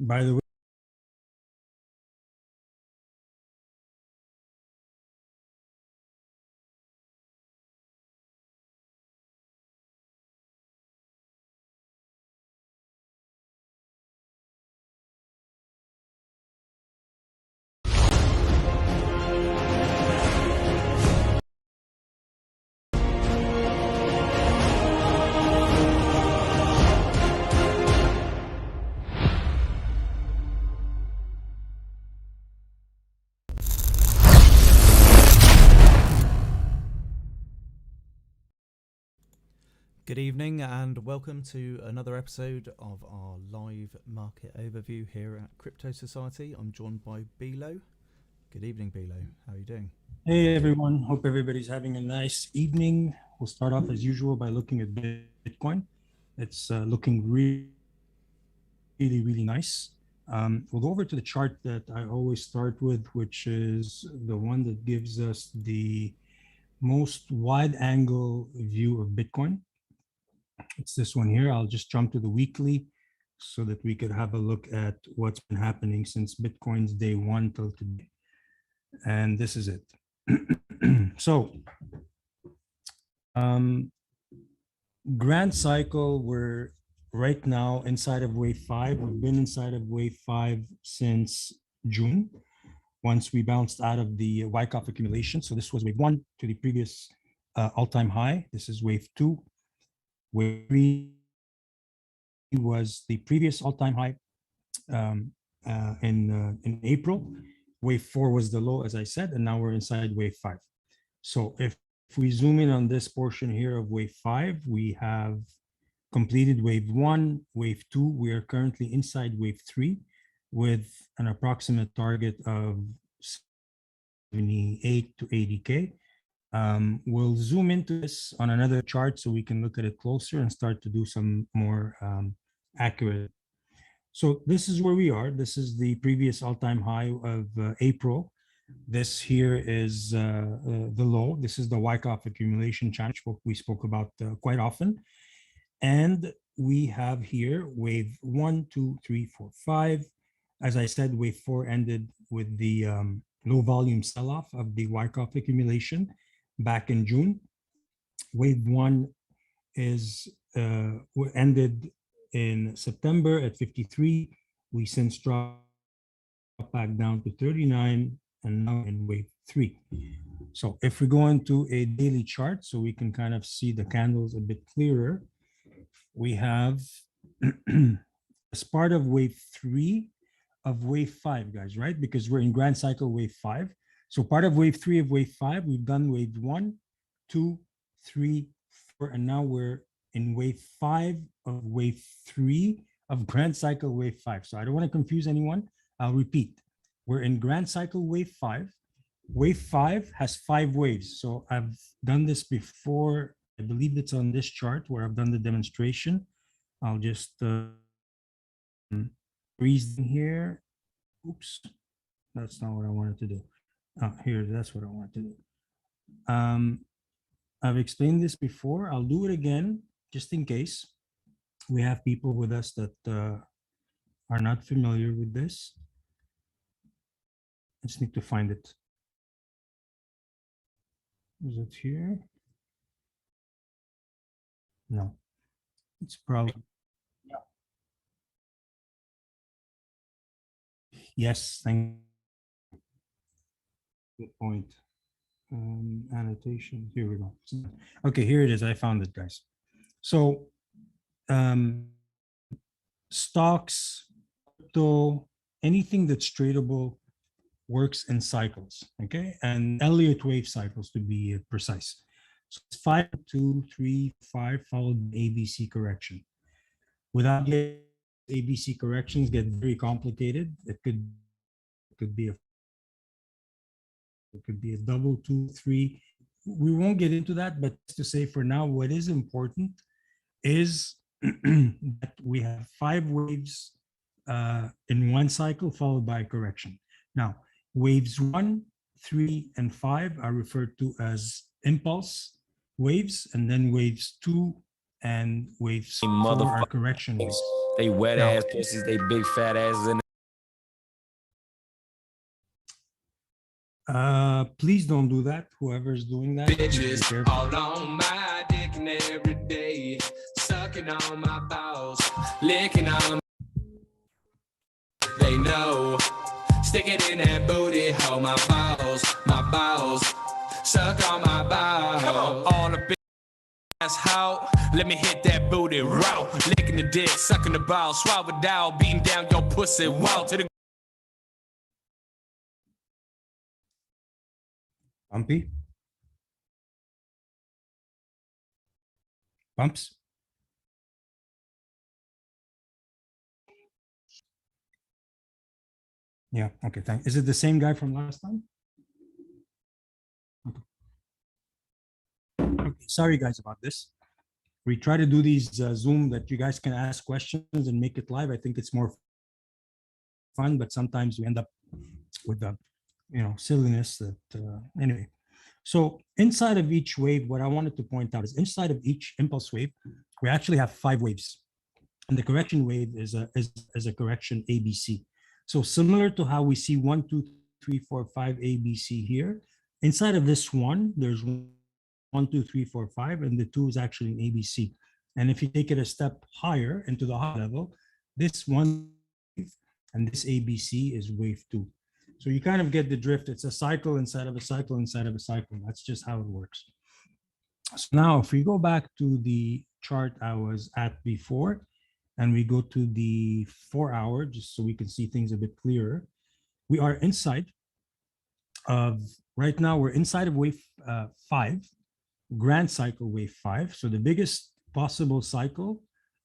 By the way, Good evening and welcome to another episode of our live market overview here at Crypto Society. I'm joined by Bilo. Good evening, Bilo. How are you doing? hey everyone, hope everybody's having a nice evening. We'll start off as usual by looking at Bitcoin. It's looking really nice. We'll go over to the chart that I always start with, which is the one that gives us the most wide angle view of Bitcoin. It's this one here. I'll just jump to the weekly so that we could have a look at what's been happening since Bitcoin's day one till today. And this is it. So, grand cycle, we're right now inside of wave 5. We've been inside of wave 5 since June, once we bounced out of the Wyckoff accumulation. So this was wave 1 to the previous all-time high. This is wave 2. Wave 3 was the previous all-time high in April. Wave 4 was the low, as I said, and now we're inside wave 5. So if we zoom in on this portion here of wave 5, we have completed wave 1, wave 2. We are currently inside wave 3 with an approximate target of 78 to 80K. We'll zoom into this on another chart so we can look at it closer and start to do some more accurate. So this is where we are. This is the previous all-time high of April. This here is the low. This is the Wyckoff accumulation channel we spoke about quite often. And we have here wave 1, 2, 3, 4, 5. As I said, wave 4 ended with the low volume sell-off of the Wyckoff accumulation back in June. Wave 1 is ended in September at 53. We since dropped back down to 39 and now in wave 3. So if we go into a daily chart so we can kind of see the candles a bit clearer, we have as part of wave 3 of wave 5, guys, right? Because we're in grand cycle wave 5. So part of wave 3 of wave 5, we've done wave 1, 2, 3, 4, and now we're in wave 5 of wave 3 of grand cycle wave 5. So I don't want to confuse anyone. I'll repeat. We're in grand cycle wave 5. Wave 5 has 5 waves. So I've done this before. I believe it's on this chart where I've done the demonstration. I'll just freeze in here. Oops, that's not what I wanted to do. Here, that's what I wanted to do. I've explained this before. I'll do it again, just in case we have people with us that are not familiar with this. I just need to find it. Is it here? No, it's probably, yeah. Yes, thank you. Good point. Annotation, here we go. Okay, here it is. I found it, guys. So stocks, crypto, anything that's tradable works in cycles, okay? And Elliott wave cycles to be precise. So it's 5, 2, 3, 5, followed by ABC correction. Without getting ABC corrections get very complicated. It could be a double, 2, 3. We won't get into that, but to say for now, what is important is that we have 5 waves in one cycle followed by a correction. Now, waves 1, 3, and 5 are referred to as impulse waves, and then waves 2, and wave 4 are correction waves. They wet Now, ass pussies, they big fat asses in please don't do that. Whoever's doing that, bitches all on my dick and every day, sucking on my balls, licking on. They know, stick it in that booty hole, my balls, suck on my balls. Come on, all the bitch ass hoe, let me hit that booty raw, licking the dick, sucking the ball, swallow it down, beating down your pussy, wow to the. Pumpy? Pumps? Yeah, okay, thanks. Is it the same guy from last time? Okay, sorry guys about this. We try to do these Zoom that you guys can ask questions and make it live. I think it's more fun, but sometimes we end up with the, silliness that, anyway. So inside of each wave, what I wanted to point out is inside of each impulse wave, we actually have 5 waves. And the correction wave is a correction ABC. So similar to how we see 1, 2, 3, 4, 5 ABC here, inside of this one, there's 1, 2, 3, 4, 5, and the 2 is actually an ABC. And if you take it a step higher into the high level, this one and this ABC is wave 2. So you kind of get the drift. It's a cycle inside of a cycle inside of a cycle. That's just how it works. So now if we go back to the chart I was at before, and we go to the 4-hour, just so we can see things a bit clearer, we are inside of, right now we're inside of wave 5, grand cycle wave 5. So the biggest possible cycle,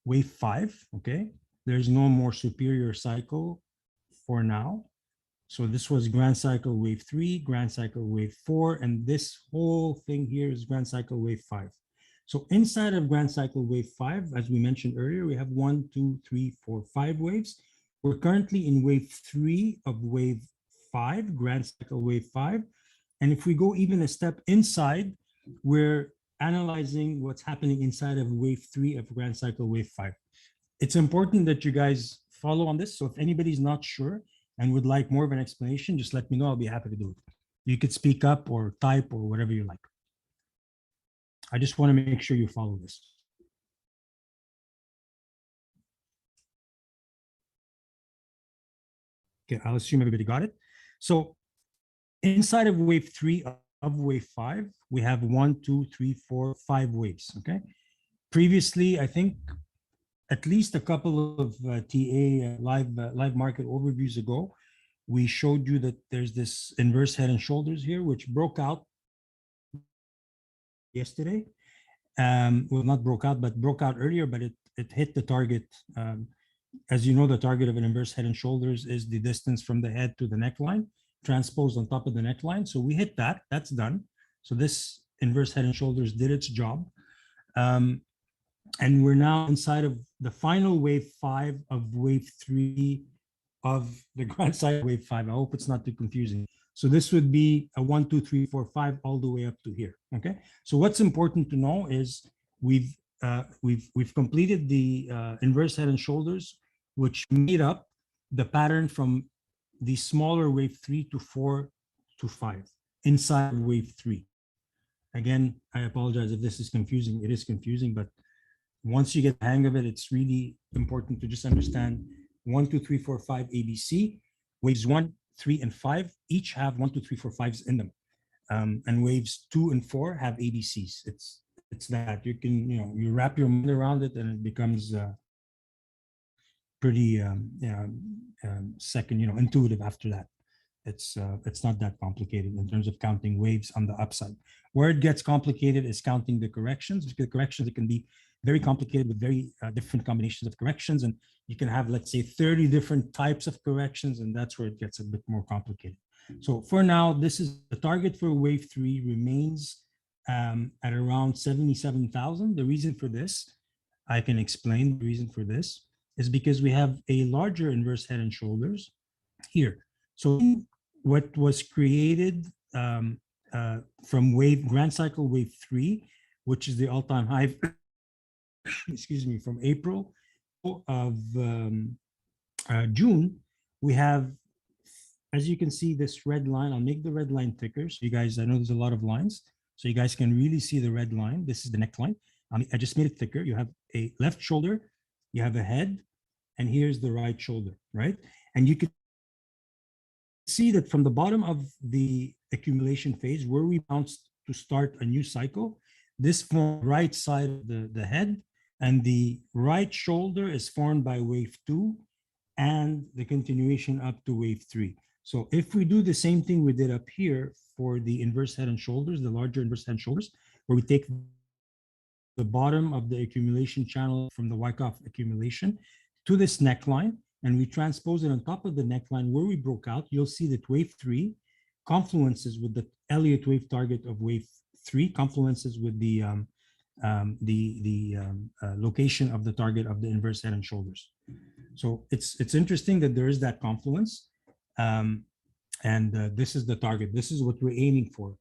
wave 5, okay? There's no more superior cycle for now. So this was grand cycle wave 3, grand cycle wave 4, and this whole thing here is grand cycle wave 5. So inside of grand cycle wave 5, as we mentioned earlier, we have 1, 2, 3, 4, 5 waves. We're currently in wave 3 of wave 5, grand cycle wave 5. And if we go even a step inside, we're analyzing what's happening inside of wave 3 of grand cycle wave 5. It's important that you guys follow on this. So if anybody's not sure and would like more of an explanation, just let me know. I'll be happy to do it. You could speak up or type or whatever you like. I just want to make sure you follow this. Okay, I'll assume everybody got it. So inside of wave 3 of wave 5, we have 1, 2, 3, 4, 5 waves, okay? Previously, I think at least a couple of TA live market overviews ago, we showed you that there's this inverse head and shoulders here, which broke out yesterday. Well, not broke out, but broke out earlier, but it hit the target. As you know, the target of an inverse head and shoulders is the distance from the head to the neckline, transposed on top of the neckline. So we hit that, that's done. So this inverse head and shoulders did its job. And we're now inside of the final wave 5 of wave 3 of the grand cycle wave 5. I hope it's not too confusing. So this would be a 1, 2, 3, 4, 5 all the way up to here. Okay. So what's important to know is we've completed the inverse head and shoulders, which made up the pattern from the smaller wave 3 to 4 to 5 inside wave 3. Again, I apologize if this is confusing. It is confusing, but once you get the hang of it, it's really important to just understand 1, 2, 3, 4, 5 ABC. Waves 1, 3, and 5 each have 1, 2, 3, 4, 5s in them. And waves 2 and 4 have ABCs. It's that you can, you wrap your mind around it and it becomes pretty second, intuitive after that. It's not that complicated in terms of counting waves on the upside. Where it gets complicated is counting the corrections. Because the corrections, it can be very complicated with very different combinations of corrections. And you can have, let's say, 30 different types of corrections, and that's where it gets a bit more complicated. So for now, this is the target for wave 3 remains at around 77,000. The reason for this, I can explain the reason for this, is because we have a larger inverse head and shoulders here. So what was created from grand cycle wave 3, which is the all-time high excuse me, from April of June, we have, as you can see, this red line. I'll make the red line thicker. So you guys, I know there's a lot of lines. So you guys can really see the red line. This is the neckline. I just made it thicker. You have a left shoulder, you have a head, and here's the right shoulder, right? And you can see that from the bottom of the accumulation phase, where we bounced to start a new cycle, this formed right side of the head, and the right shoulder is formed by wave 2 and the continuation up to wave 3. So if we do the same thing we did up here for the inverse head and shoulders, the larger inverse head and shoulders, where we take the bottom of the accumulation channel from the Wyckoff accumulation to this neckline, and we transpose it on top of the neckline where we broke out, you'll see that wave 3 confluences with the Elliott wave target of wave 3, confluences with the location of the target of the inverse head and shoulders. So it's interesting that there is that confluence, and this is the target. This is what we're aiming for,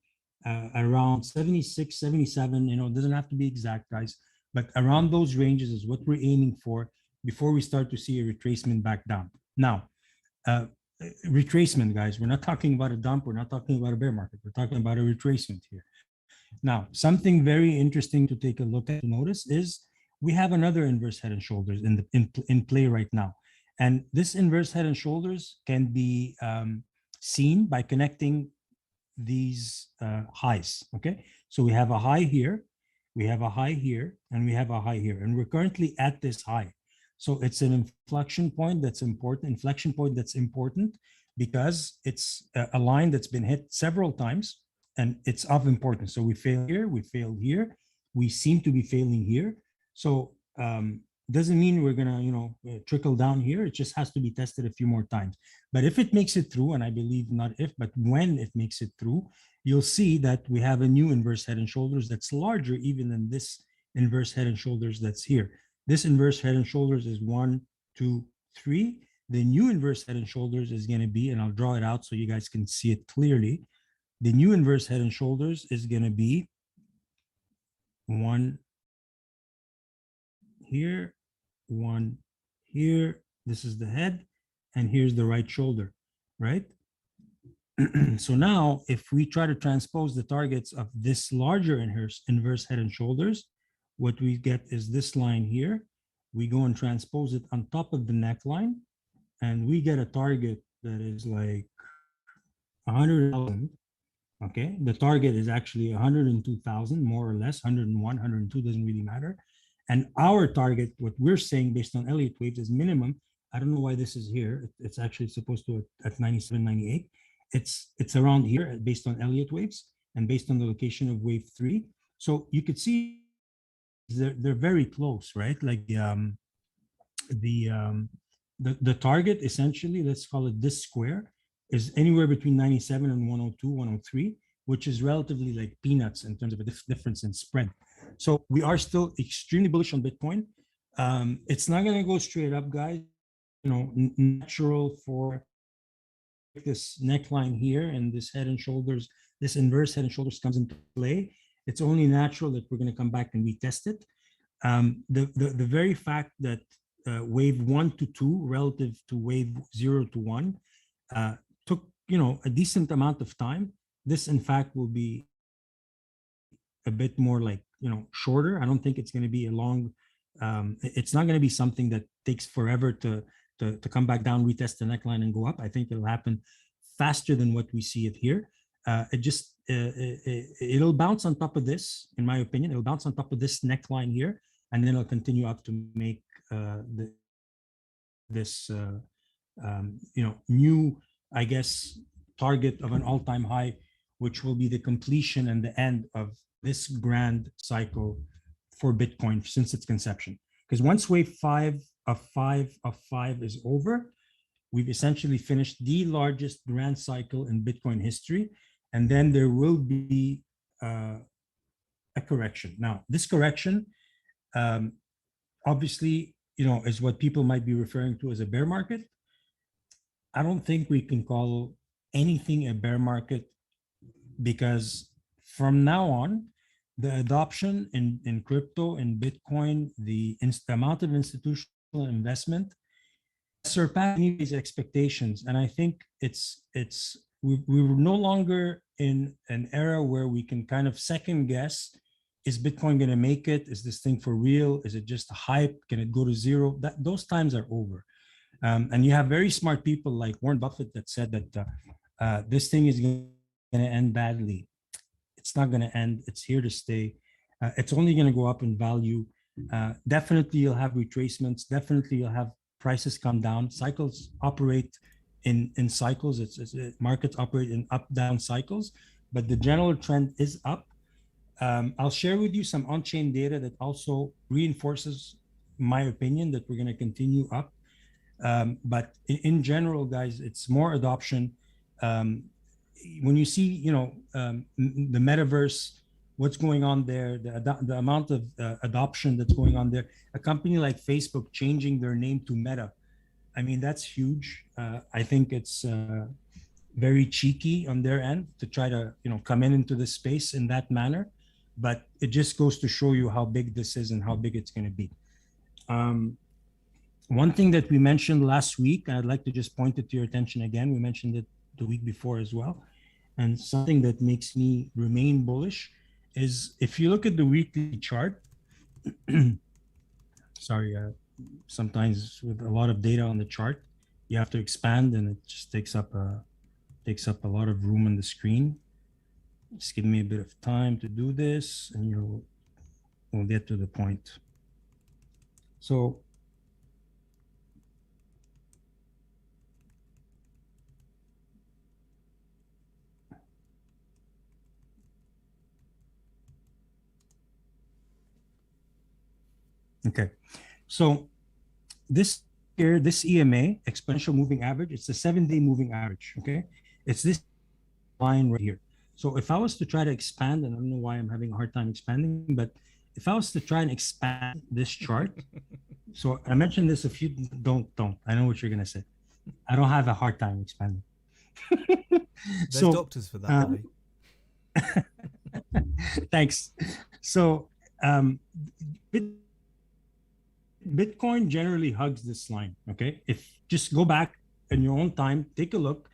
around 76, 77. You know, it doesn't have to be exact, guys, but around those ranges is what we're aiming for before we start to see a retracement back down. Now, retracement, guys, we're not talking about a dump. We're not talking about a bear market. We're talking about a retracement here. Now, something very interesting to take a look at, to notice, is we have another inverse head and shoulders in play right now. And this inverse head and shoulders can be seen by connecting these highs, okay? So we have a high here, we have a high here, and we have a high here. And we're currently at this high. So it's an inflection point that's important, because it's a line that's been hit several times and it's of importance. So we fail here, we failed here, we seem to be failing here. So doesn't mean we're gonna, trickle down here. It just has to be tested a few more times. But if it makes it through, and I believe not if, but when it makes it through, you'll see that we have a new inverse head and shoulders that's larger even than this inverse head and shoulders that's here. This inverse head and shoulders is 1, 2, 3. The new inverse head and shoulders is going to be, and I'll draw it out so you guys can see it clearly. The new inverse head and shoulders is going to be 1 here, 1 here. This is the head, and here's the right shoulder, right? So now, if we try to transpose the targets of this larger inverse head and shoulders, what we get is this line here. We go and transpose it on top of the neckline, and we get a target that is like 100,000. Okay, the target is actually 102,000, more or less, 101, 102, doesn't really matter. And our target, what we're saying based on Elliott waves, is minimum. I don't know why this is here. It's actually supposed to at 97, 98. It's around here based on Elliott waves and based on the location of wave 3. So you could see they're very close, right? Like the target, essentially, let's call it this square, is anywhere between 97 and 102, 103, which is relatively like peanuts in terms of a difference in spread. So we are still extremely bullish on Bitcoin. It's not going to go straight up, guys. Natural for this neckline here and this head and shoulders, this inverse head and shoulders comes into play. It's only natural that we're going to come back and retest it. The very fact that wave 1 to 2 relative to wave 0 to 1 took a decent amount of time. This, in fact, will be a bit more like shorter. I don't think it's going to be a long. It's not going to be something that takes forever to come back down, retest the neckline, and go up. I think it'll happen faster than what we see it here. It'll bounce on top of this, in my opinion. It'll bounce on top of this neckline here, and then it'll continue up to make this new, I guess, target of an all-time high, which will be the completion and the end of this grand cycle for Bitcoin since its conception. Because once wave 5 of 5 is over, we've essentially finished the largest grand cycle in Bitcoin history. And then there will be a correction. Now, this correction, obviously, is what people might be referring to as a bear market. I don't think we can call anything a bear market, because from now on, the adoption in crypto, in Bitcoin, the amount of institutional investment surpassed anybody's expectations. And I think we're no longer in an era where we can kind of second guess, is Bitcoin going to make it? Is this thing for real? Is it just a hype? Can it go to zero? Those times are over. And you have very smart people like Warren Buffett that said that this thing is going to end badly. It's not going to end. It's here to stay. It's only going to go up in value. Definitely, you'll have retracements. Definitely, you'll have prices come down. Cycles operate in cycles. Markets operate in up-down cycles, but the general trend is up. I'll share with you some on-chain data that also reinforces my opinion that we're going to continue up. But in general, guys, it's more adoption. When you see, the metaverse, what's going on there, the amount of adoption that's going on there, a company like Facebook changing their name to Meta, I mean, that's huge. I think it's very cheeky on their end to try to, come into this space in that manner. But it just goes to show you how big this is and how big it's going to be. One thing that we mentioned last week, and I'd like to just point it to your attention again, we mentioned it the week before as well, and something that makes me remain bullish is if you look at the weekly chart, sorry, sometimes with a lot of data on the chart, you have to expand and it just takes up a lot of room on the screen. Just give me a bit of time to do this and we'll get to the point. So okay, so this here, this EMA, exponential moving average, it's the 7-day moving average, okay? It's this line right here. So if I was to try to expand, and I don't know why I'm having a hard time expanding, but if I was to try and expand this chart, so I mentioned this don't, I know what you're gonna say. I don't have a hard time expanding. There's doctors for that, buddy. Thanks. So Bitcoin generally hugs this line, okay? If just go back in your own time, take a look.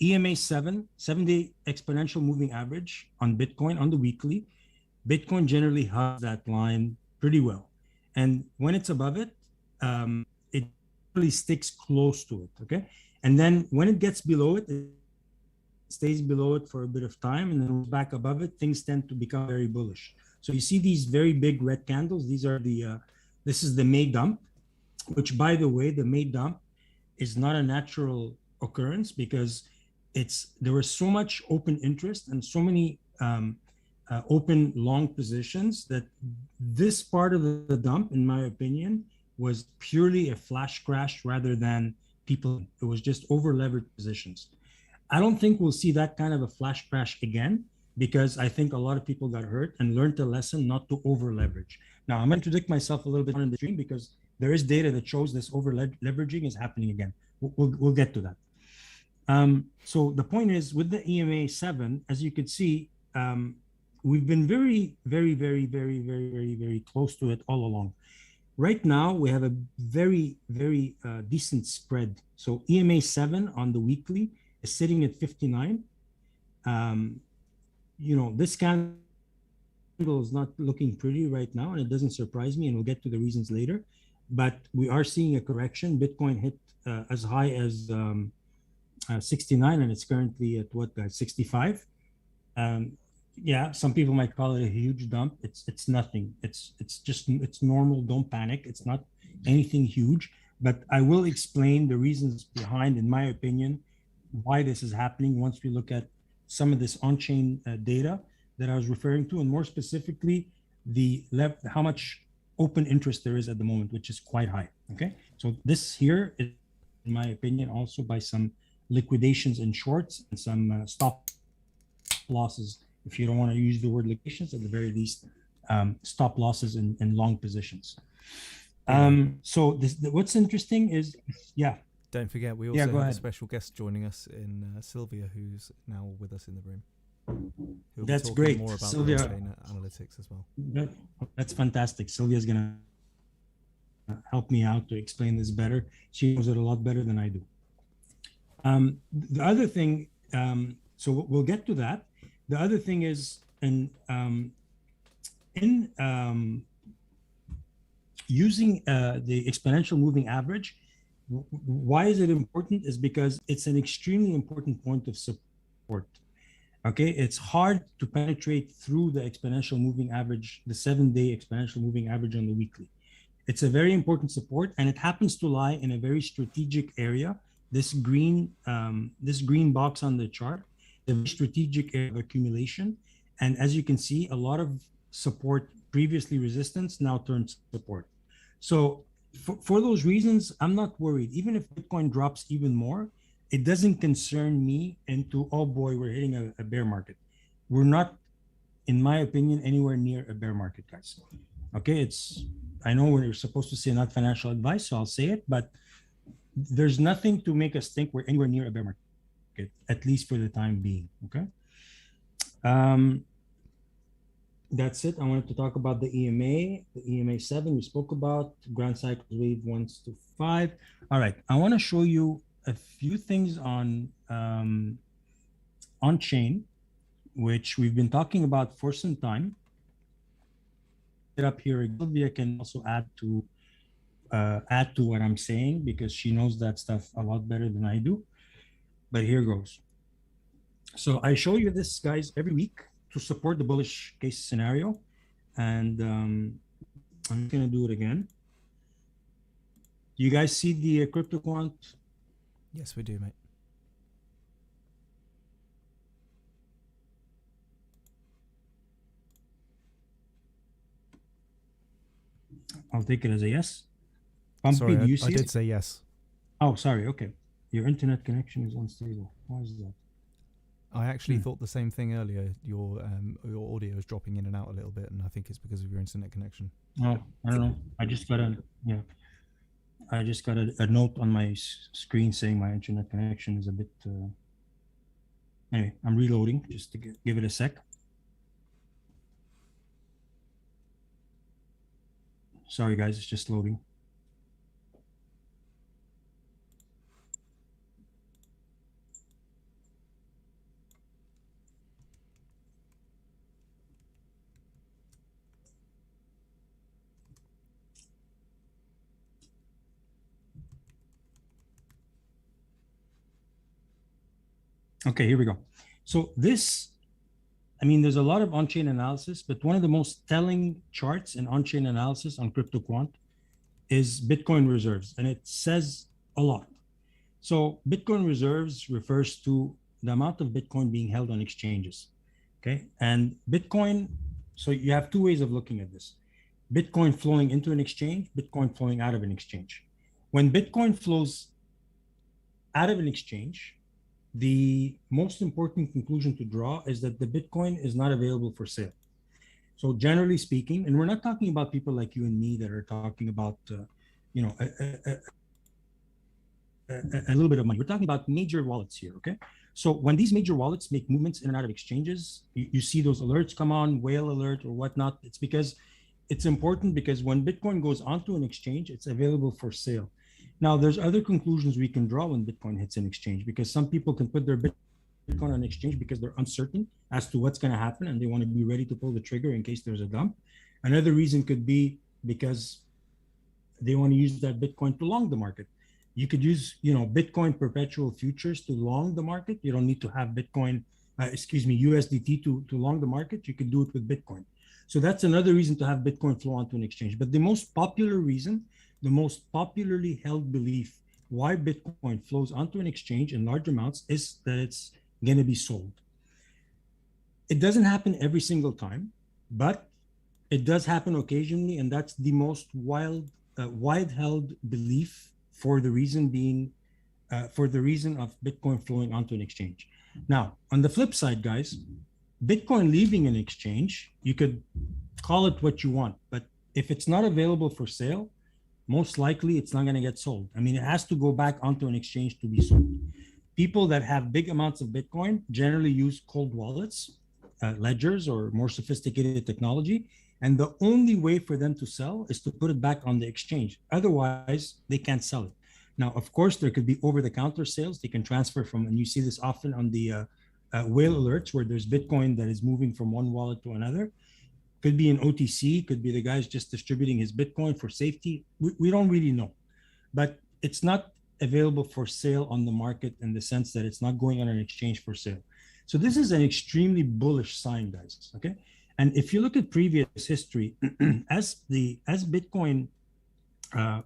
EMA 7-day exponential moving average on Bitcoin on the weekly. Bitcoin generally hugs that line pretty well. And when it's above it, it really sticks close to it, okay? And then when it gets below it, it stays below it for a bit of time and then back above it, things tend to become very bullish. So you see these very big red candles. These are this is the May dump, which by the way, the May dump is not a natural occurrence because there was so much open interest and so many open long positions that this part of the dump, in my opinion, was purely a flash crash rather than people. It was just over leveraged positions. I don't think we'll see that kind of a flash crash again because I think a lot of people got hurt and learned a lesson not to over leverage. Now I'm going to contradict myself a little bit on the stream because there is data that shows this over leveraging is happening again. We'll get to that. So the point is with the EMA 7, as you could see, we've been very, very, very, very, very, very, very close to it all along. Right now, we have a very, very decent spread. So EMA 7 on the weekly is sitting at 59. This candle is not looking pretty right now, and it doesn't surprise me, and we'll get to the reasons later. But we are seeing a correction. Bitcoin hit as high as 69, and it's currently at what, guys? 65. Yeah, some people might call it a huge dump. It's nothing. It's normal. Don't panic. It's not anything huge. But I will explain the reasons behind, in my opinion, why this is happening once we look at some of this on-chain data that I was referring to, and more specifically, how much open interest there is at the moment, which is quite high. Okay, so this here is, in my opinion, also by some liquidations in shorts and some stop losses. If you don't want to use the word liquidations, at the very least, stop losses in long positions. So what's interesting is, yeah. Don't forget, we also have a special guest joining us in Sylvia, who's now with us in the room. who'll That's be talking great. more about Sylvia, the on-chain analytics as well. that's fantastic. Sylvia's gonna help me out to explain this better. She knows it a lot better than I do. The other thing, so we'll get to that. The other thing is, using the exponential moving average, why is it important? Is because it's an extremely important point of support. Okay, it's hard to penetrate through the exponential moving average, the 7-day exponential moving average on the weekly. It's a very important support, and it happens to lie in a very strategic area. This green box on the chart, the strategic area of accumulation, and as you can see, a lot of support, previously resistance, now turns support. So for those reasons, I'm not worried. Even if Bitcoin drops even more, it doesn't concern me into, oh boy, we're hitting a bear market. We're not, in my opinion, anywhere near a bear market, guys. Okay, I know we're supposed to say not financial advice, so I'll say it, but there's nothing to make us think we're anywhere near a bear market, at least for the time being, okay? That's it. I wanted to talk about the EMA 7 we spoke about, grand cycle wave 1 to 5. All right, I want to show you a few things on chain, which we've been talking about for some time. It up here, Sylvia can also add to what I'm saying, because she knows that stuff a lot better than I do. But here goes. So I show you this, guys, every week to support the bullish case scenario, and I'm gonna do it again. You guys see the crypto quant? Yes, we do, mate. I'll take it as a yes. Pumpy, Sorry, do you see I did it? say yes. Oh, sorry. Okay, your internet connection is unstable. Why is that? I actually thought the same thing earlier. Your audio is dropping in and out a little bit, and I think it's because of your internet connection. Oh, I don't know. I just got a note on my screen saying my internet connection is a bit. Anyway, I'm reloading just to give it a sec. Sorry, guys, it's just loading. Okay, here we go. So this, I mean, there's a lot of on-chain analysis, but one of the most telling charts in on-chain analysis on CryptoQuant is Bitcoin reserves, and it says a lot. So Bitcoin reserves refers to the amount of Bitcoin being held on exchanges, okay? And Bitcoin, so you have two ways of looking at this. Bitcoin flowing into an exchange, Bitcoin flowing out of an exchange. When Bitcoin flows out of an exchange, the most important conclusion to draw is that the Bitcoin is not available for sale. So generally speaking, and we're not talking about people like you and me that are talking about, you know, a little bit of money. We're talking about major wallets here, okay? So when these major wallets make movements in and out of exchanges, you see those alerts come on, whale alert or whatnot. It's because it's important, because when Bitcoin goes onto an exchange, it's available for sale. Now, there's other conclusions we can draw when Bitcoin hits an exchange, because some people can put their Bitcoin on exchange because they're uncertain as to what's going to happen and they want to be ready to pull the trigger in case there's a dump. Another reason could be because they want to use that Bitcoin to long the market. You could use, you know, Bitcoin perpetual futures to long the market. You don't need to have Bitcoin, USDT to long the market. You could do it with Bitcoin. So that's another reason to have Bitcoin flow onto an exchange. But the most popular reason, the most popularly held belief why Bitcoin flows onto an exchange in large amounts is that it's going to be sold. It doesn't happen every single time, but it does happen occasionally, and that's the most wide-held belief for the reason of Bitcoin flowing onto an exchange. Now, on the flip side, guys, Bitcoin leaving an exchange, you could call it what you want, but if it's not available for sale, most likely it's not going to get sold. I mean, it has to go back onto an exchange to be sold. People that have big amounts of Bitcoin generally use cold wallets, ledgers or more sophisticated technology. And the only way for them to sell is to put it back on the exchange. Otherwise, they can't sell it. Now, of course, there could be over-the-counter sales. They can transfer from, and you see this often on the whale alerts where there's Bitcoin that is moving from one wallet to another. Could be an OTC, could be the guy's just distributing his Bitcoin for safety. We don't really know. But it's not available for sale on the market in the sense that it's not going on an exchange for sale. So this is an extremely bullish sign, guys, okay? And if you look at previous history, as Bitcoin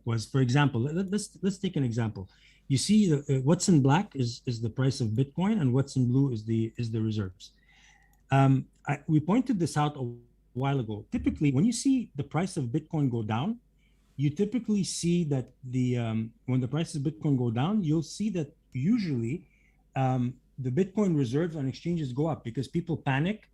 was, for example, let's take an example. You see what's in black is the price of Bitcoin, and what's in blue is the reserves. We pointed this out a while ago. Typically, when you see the price of Bitcoin go down, you typically see that when the prices of Bitcoin go down, you'll see that usually the Bitcoin reserves on exchanges go up because people panic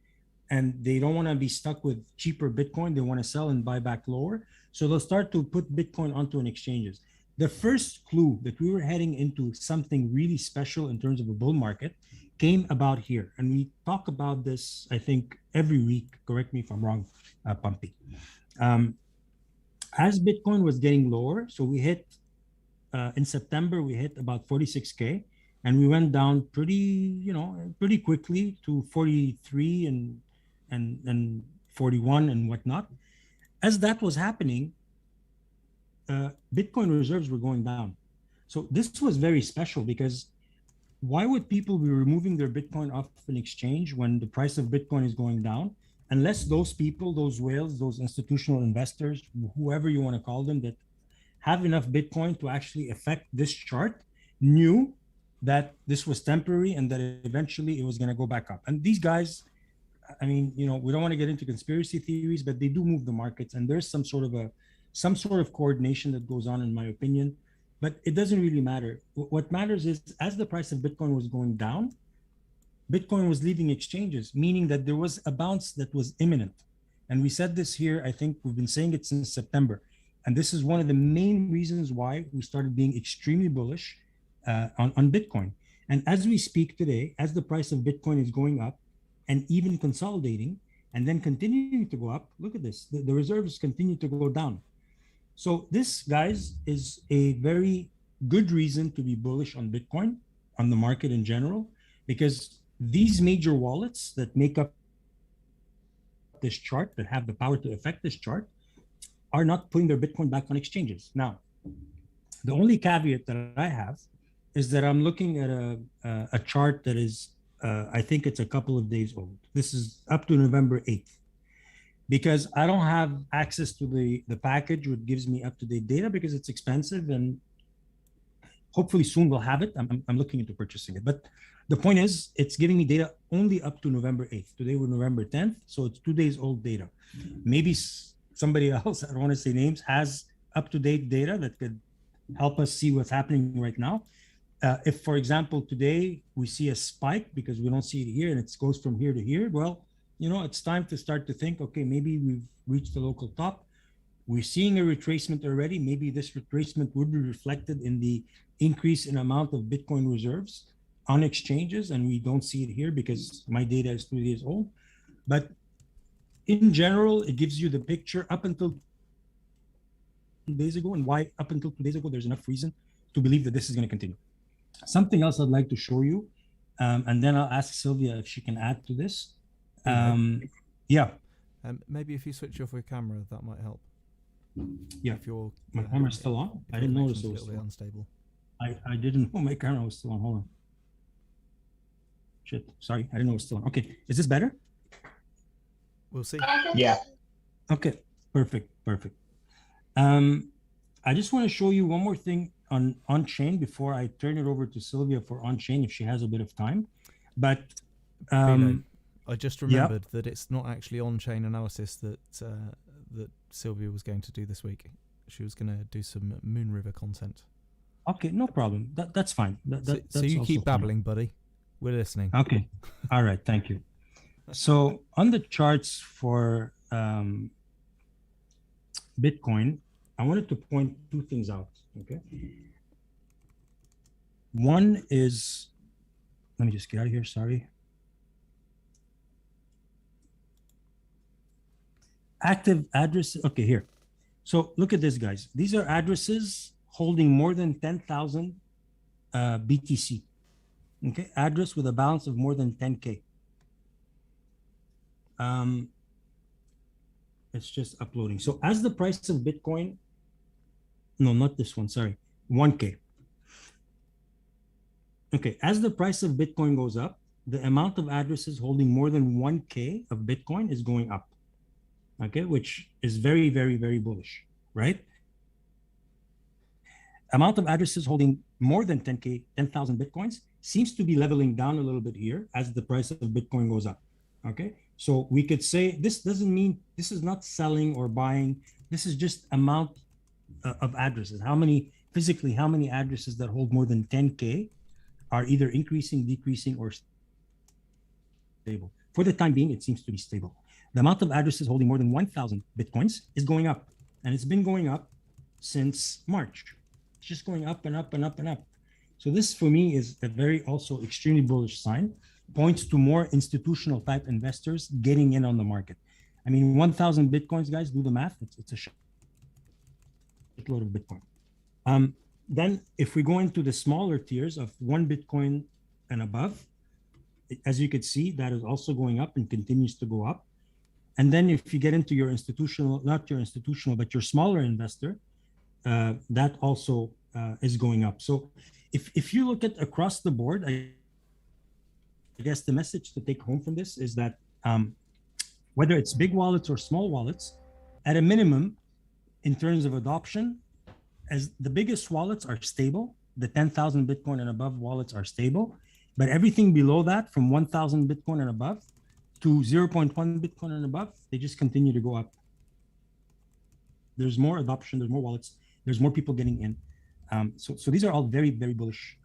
and they don't want to be stuck with cheaper Bitcoin. They want to sell and buy back lower. So they'll start to put Bitcoin onto an exchanges. The first clue that we were heading into something really special in terms of a bull market came about here. And we talk about this, I think, every week. Correct me if I'm wrong, Pumpy. As Bitcoin was getting lower, so we hit, in September, we hit about 46K. And we went down pretty quickly to 43 and 41 and whatnot. As that was happening, Bitcoin reserves were going down. So this was very special because why would people be removing their Bitcoin off an exchange when the price of Bitcoin is going down? Unless those people, those whales, those institutional investors, whoever you want to call them, that have enough Bitcoin to actually affect this chart, knew that this was temporary and that eventually it was going to go back up. And these guys, I mean, we don't want to get into conspiracy theories, but they do move the markets, and there's some sort of coordination that goes on, in my opinion. But it doesn't really matter. What matters is, as the price of Bitcoin was going down, Bitcoin was leaving exchanges, meaning that there was a bounce that was imminent. And we said this here, I think we've been saying it since September. And this is one of the main reasons why we started being extremely bullish on Bitcoin. And as we speak today, as the price of Bitcoin is going up and even consolidating and then continuing to go up, look at this, the reserves continue to go down. So this, guys, is a very good reason to be bullish on Bitcoin, on the market in general, because these major wallets that make up this chart, that have the power to affect this chart, are not putting their Bitcoin back on exchanges. Now, the only caveat that I have is that I'm looking at a chart that is, I think it's a couple of days old. This is up to November 8th. Because I don't have access to the package which gives me up-to-date data because it's expensive, and hopefully soon we'll have it. I'm looking into purchasing it. But the point is, it's giving me data only up to November 8th. Today we're November 10th, so it's 2 days old data. Maybe somebody else, I don't want to say names, has up-to-date data that could help us see what's happening right now. If, for example, today we see a spike because we don't see it here and it goes from here to here, well, it's time to start to think, okay, maybe we've reached the local top. We're seeing a retracement already. Maybe this retracement would be reflected in the increase in amount of Bitcoin reserves on exchanges, and we don't see it here because my data is 2 days old. But in general, it gives you the picture up until 2 days ago, and why up until 2 days ago, there's enough reason to believe that this is going to continue. Something else I'd like to show you, and then I'll ask Sylvia if she can add to this. Yeah. Maybe if you switch off your camera, that might help. Yeah. If your my camera's still on. I didn't notice it was a little bit unstable. I didn't know my camera was still on. Hold on. Shit. Sorry, I didn't know it was still on. Okay. Is this better? We'll see. Yeah. Okay. Perfect. I just want to show you one more thing on chain before I turn it over to Sylvia for on chain if she has a bit of time. But I just remembered that it's not actually on-chain analysis that Sylvia was going to do this week. She was going to do some Moon River content. Okay, no problem. That's fine. So you keep babbling, buddy. We're listening. Okay. All right. Thank you. So on the charts for Bitcoin, I wanted to point two things out. Okay. One is, let me just get out of here. Sorry. active addresses. Okay, here. So look at this, guys. These are addresses holding more than 10,000 BTC. Okay, address with a balance of more than 10K. It's just uploading. So as the price of Bitcoin, no, not this one, sorry, 1K. Okay, as the price of Bitcoin goes up, the amount of addresses holding more than 1K of Bitcoin is going up. Okay, which is very, very, very bullish, right? Amount of addresses holding more than 10K, 10,000 Bitcoins seems to be leveling down a little bit here as the price of Bitcoin goes up. Okay, so we could say this doesn't mean, this is not selling or buying. This is just amount of addresses. How many, physically, how many addresses that hold more than 10K are either increasing, decreasing, or stable. For the time being, it seems to be stable. The amount of addresses holding more than 1,000 Bitcoins is going up. And it's been going up since March. It's just going up and up and up and up. So this, for me, is a very also extremely bullish sign. Points to more institutional type investors getting in on the market. I mean, 1,000 Bitcoins, guys, do the math. It's a shitload of Bitcoin. Then if we go into the smaller tiers of 1 Bitcoin and above, as you could see, that is also going up and continues to go up. And then if you get into your institutional, not your institutional, but your smaller investor, that also is going up. So if you look at across the board, I guess the message to take home from this is that whether it's big wallets or small wallets, at a minimum, in terms of adoption, as the biggest wallets are stable, the 10,000 Bitcoin and above wallets are stable, but everything below that, from 1,000 Bitcoin and above to 0.1 Bitcoin and above, they just continue to go up. There's more adoption, there's more wallets, there's more people getting in. So these are all very, very bullish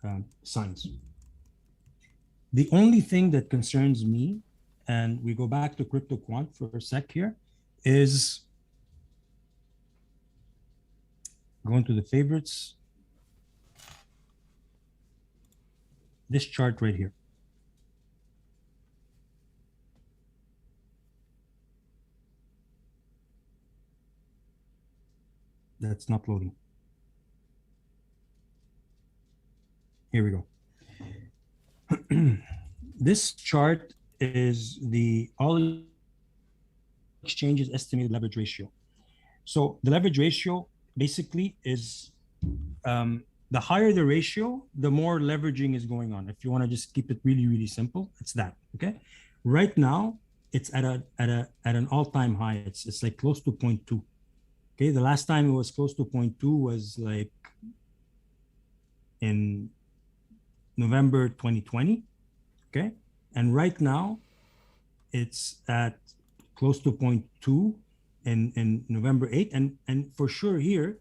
signs. The only thing that concerns me, and we go back to Crypto Quant for a sec here, is going to the favorites. This chart right here. That's not loading. Here we go. This chart is the all exchanges estimated leverage ratio. So the leverage ratio basically is the higher the ratio, the more leveraging is going on. If you want to just keep it really, really simple, it's that. Okay. Right now, it's at an all-time high. It's like close to 0.2. Okay. The last time it was close to 0.2 was like in November 2020. Okay. And right now, it's at close to 0.2 in November 8th. And for sure here,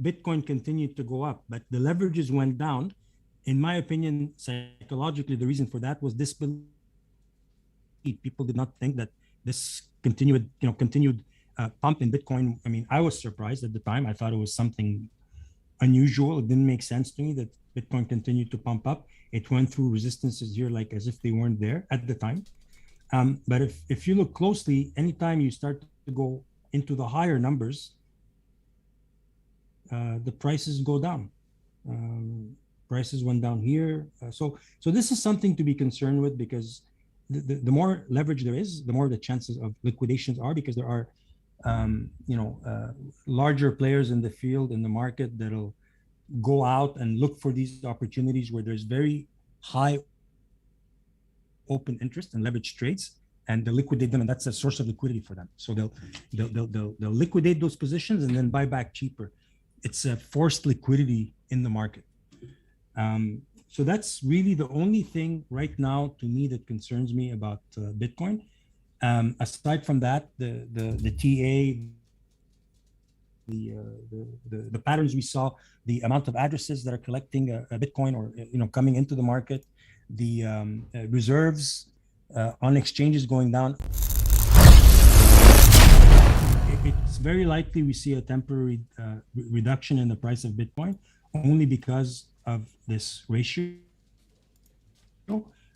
Bitcoin continued to go up, but the leverages went down. In my opinion, psychologically, the reason for that was disbelief. People did not think that this continued pump in Bitcoin. I mean, I was surprised at the time. I thought it was something unusual. It didn't make sense to me that Bitcoin continued to pump up. It went through resistances here, like as if they weren't there at the time. But if you look closely, anytime you start to go into the higher numbers, the prices go down. Prices went down here. So this is something to be concerned with, because the more leverage there is, the more the chances of liquidations are, because there are larger players in the field, in the market, that'll go out and look for these opportunities where there's very high open interest and leverage trades, and they'll liquidate them, and that's a source of liquidity for them. So they'll liquidate those positions and then buy back cheaper. It's a forced liquidity in the market. So that's really the only thing right now to me that concerns me about Bitcoin. Aside from that, the TA, the patterns we saw, the amount of addresses that are collecting a Bitcoin or coming into the market, the reserves on exchanges going down. It's very likely we see a temporary reduction in the price of Bitcoin, only because of this ratio.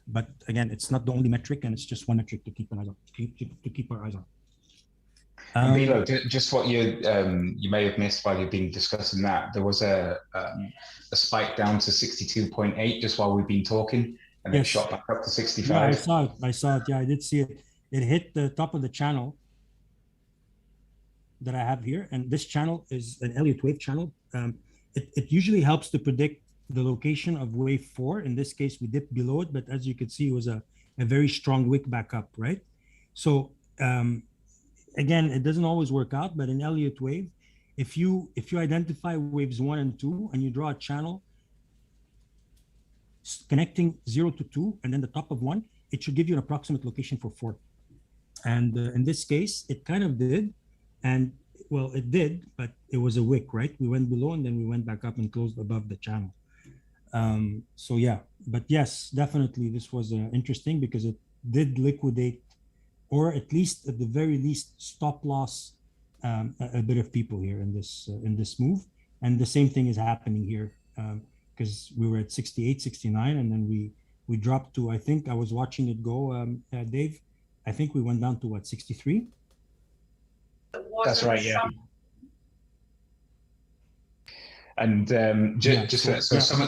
But again, it's not the only metric, and it's just one metric to keep an eye on, to keep our eyes on. And Bilo, just what you may have missed while you've been discussing that, there was a spike down to 62.8 just while we've been talking, and then Yes. shot back up to 65. Yeah, I saw it. I saw it. Yeah, I did see it. It hit the top of the channel that I have here, and this channel is an Elliott wave channel. It usually helps to predict the location of wave 4. In this case, we dipped below it, but as you can see, it was a very strong wick back up, right? So again, it doesn't always work out, but in Elliott wave, if you identify waves 1 and 2 and you draw a channel connecting 0 to 2 and then the top of 1, it should give you an approximate location for 4. And in this case, it kind of did. And well, it did, but it was a wick, right? We went below and then we went back up and closed above the channel. So yeah, but yes, definitely this was interesting because it did liquidate, or at least at the very least stop loss a bit of people here in this move. And the same thing is happening here because we were at 68, 69, and then we dropped to, I think I was watching it go, Dave, I think we went down to what, 63? That's right, yeah. And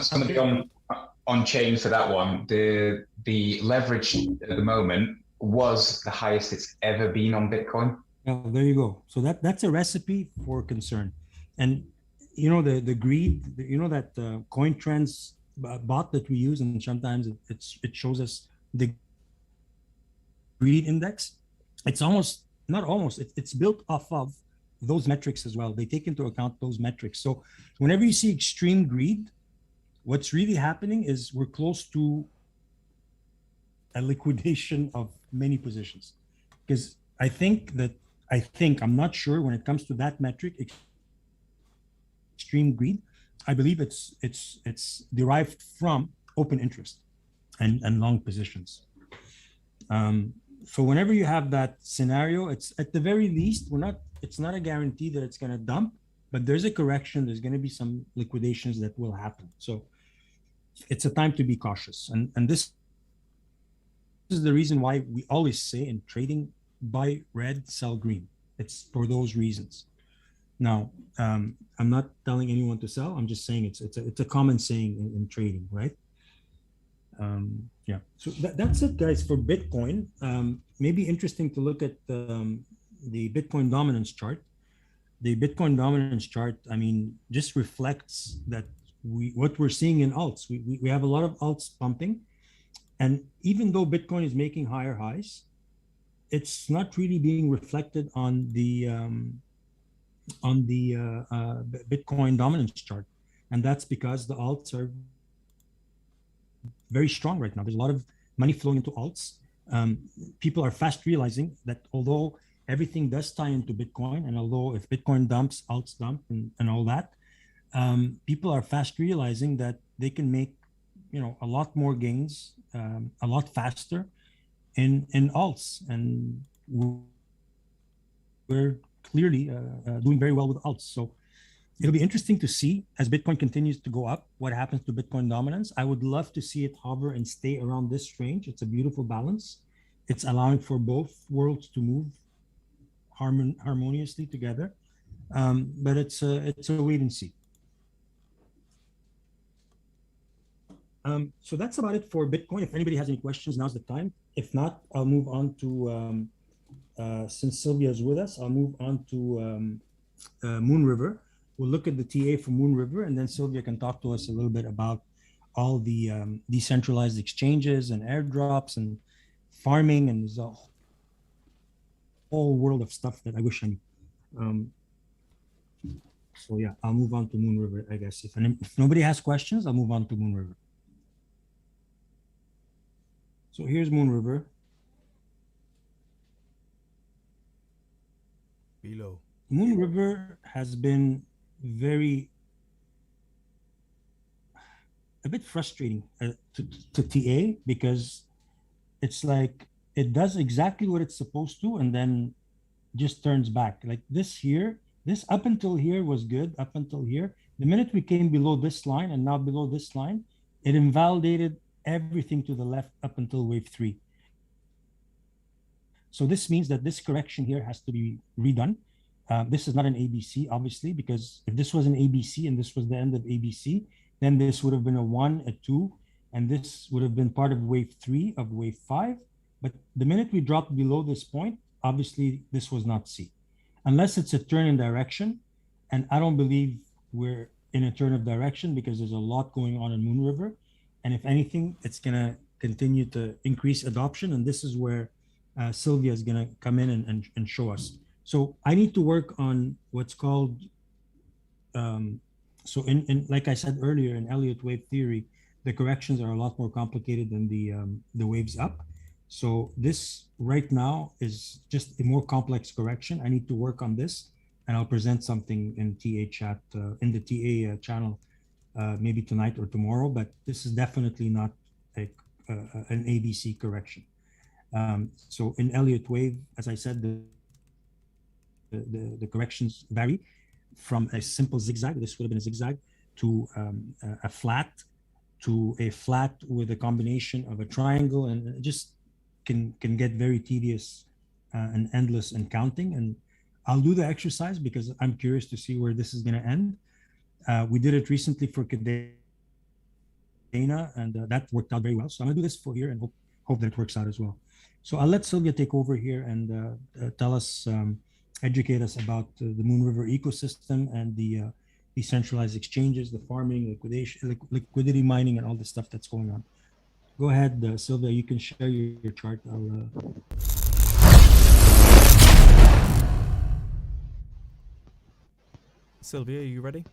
somebody on chain for that one, the leverage at the moment was the highest it's ever been on Bitcoin. Well, there you go. So that's a recipe for concern. And you know the greed, you know that coin trends bot that we use, and sometimes it shows us the greed index. It's it's built off of those metrics as well. They take into account those metrics. So whenever you see extreme greed, what's really happening is we're close to a liquidation of many positions. Because I'm not sure when it comes to that metric, extreme greed, I believe it's derived from open interest and long positions. So whenever you have that scenario, it's at the very least, it's not a guarantee that it's going to dump, but there's a correction. There's going to be some liquidations that will happen. So it's a time to be cautious. And this is the reason why we always say in trading, buy red, sell green. It's for those reasons. Now, I'm not telling anyone to sell. I'm just saying it's a common saying in trading, right? Yeah, so that's it, guys, for Bitcoin. Maybe interesting to look at the Bitcoin dominance chart. The Bitcoin dominance chart, I mean, just reflects that what we're seeing in alts. We have a lot of alts pumping, and even though Bitcoin is making higher highs, it's not really being reflected on the Bitcoin dominance chart, and that's because the alts are very strong right now. There's a lot of money flowing into alts. People are fast realizing that although everything does tie into Bitcoin, and although if Bitcoin dumps, alts dump, and all that, people are fast realizing that they can make, a lot more gains, a lot faster in alts, and we're clearly doing very well with alts. So it'll be interesting to see as Bitcoin continues to go up, what happens to Bitcoin dominance. I would love to see it hover and stay around this range. It's a beautiful balance. It's allowing for both worlds to move harmoniously together. But it's a wait and see. So that's about it for Bitcoin. If anybody has any questions, now's the time. If not, I'll move on to, since Sylvia is with us, I'll move on to Moon River. We'll look at the TA for Moon River, and then Sylvia can talk to us a little bit about all the decentralized exchanges and airdrops and farming, and there's a whole world of stuff that I wish I knew. So yeah, I'll move on to Moon River, I guess. If nobody has questions, I'll move on to Moon River. So here's Moon River. Bilo. Moon River has been a bit frustrating to TA, because it's like it does exactly what it's supposed to and then just turns back. Like this up until here was good, up until here. The minute we came below this line and now below this line, it invalidated everything to the left up until wave 3. So this means that this correction here has to be redone. This is not an ABC, obviously, because if this was an ABC and this was the end of ABC, then this would have been a 1, a 2, and this would have been part of wave 3 of wave 5. But the minute we dropped below this point, obviously this was not C. Unless it's a turn in direction, and I don't believe we're in a turn of direction because there's a lot going on in Moon River. And if anything, it's going to continue to increase adoption. And this is where Sylvia is going to come in and show us. So I need to work on what's called, so in like I said earlier, in Elliott wave theory, the corrections are a lot more complicated than the waves up. So this right now is just a more complex correction. I need to work on this, and I'll present something in TA chat, in the TA channel, maybe tonight or tomorrow, but this is definitely not an ABC correction. So in Elliott wave, as I said, the corrections vary from a simple zigzag, this would have been a zigzag, to a flat, to a flat with a combination of a triangle, and it just can get very tedious and endless in counting. And I'll do the exercise because I'm curious to see where this is going to end. We did it recently for Cadena, and that worked out very well. So I'm gonna do this for here and hope that it works out as well. So I'll let Sylvia take over here and tell us, educate us about the Moon River ecosystem and the decentralized exchanges, the farming, liquidation, liquidity mining, and all the stuff that's going on. Go ahead, Sylvia. You can share your chart. Sylvia, are you ready?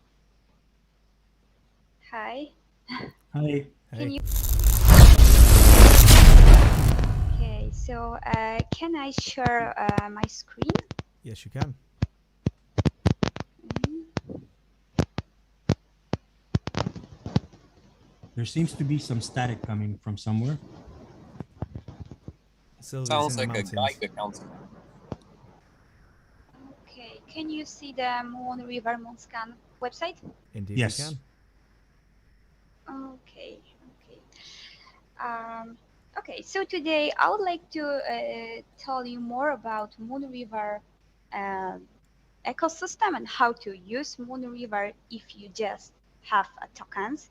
Hi. Hi. Can you? Okay, so can I share my screen? Yes, you can. There seems to be some static coming from somewhere. Sylvia's Sounds in the like a mountains. Geiger counter. Okay, can you see the Moon River Moonscan website? Indeed, Yes. you can. Okay, okay. Okay, so today I would like to tell you more about Moon River ecosystem and how to use Moon River if you just have tokens.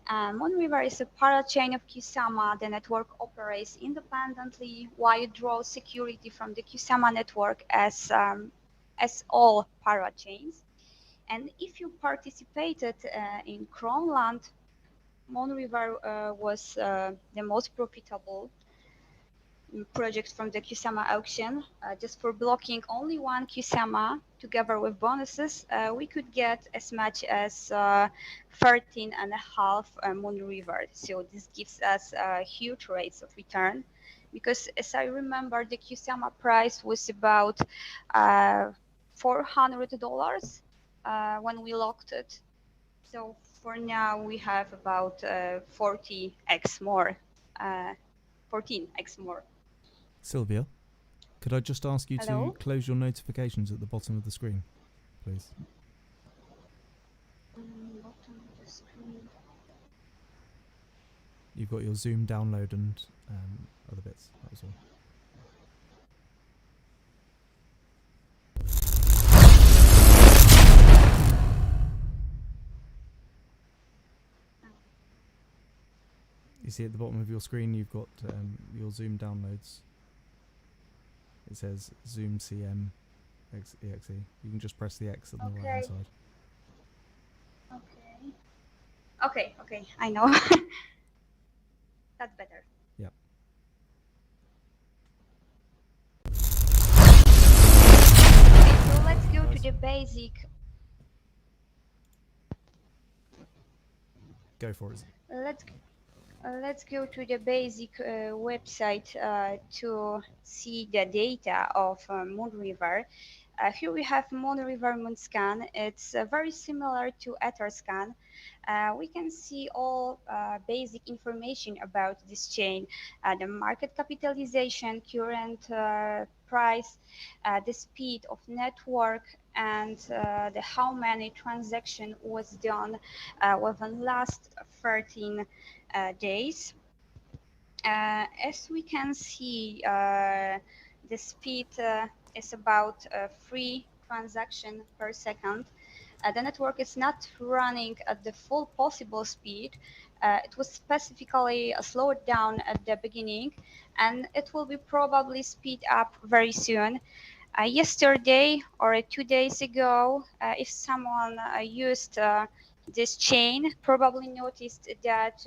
Moon River is a parallel chain of Kusama. The network operates independently while it draws security from the Kusama network as all parallel chains. And if you participated in Crownland, Moon River was the most profitable project from the Kusama auction. Just for blocking only one Kusama together with bonuses, we could get as much as 13.5 Moon River. So this gives us huge rates of return, because as I remember, the Kusama price was about $400 when we locked it. So for now, we have about 40x more, 14x more. Sylvia, could I just ask you Hello? to close your notifications at the bottom of the screen, please? Bottom of the screen. You've got your Zoom download and other bits, that was all. You see at the bottom of your screen, you've got your Zoom downloads. It says Zoom CM exe. You can just press the X on the right hand side. Okay, I know. That's better. Yep. Okay, so let's go to the basic. Go for it. Let's go to the basic website to see the data of Moon River. Here we have Moon River Moonscan. It's very similar to Etherscan. We can see all basic information about this chain, the market capitalization, current price, the speed of network, and the how many transaction was done within last 13 days. As we can see, the the speed is about 3 transactions per second. The network is not running at the full possible speed. It was specifically slowed down at the beginning, and it will be probably speed up very soon. Yesterday or 2 days ago, if someone used this chain, probably noticed that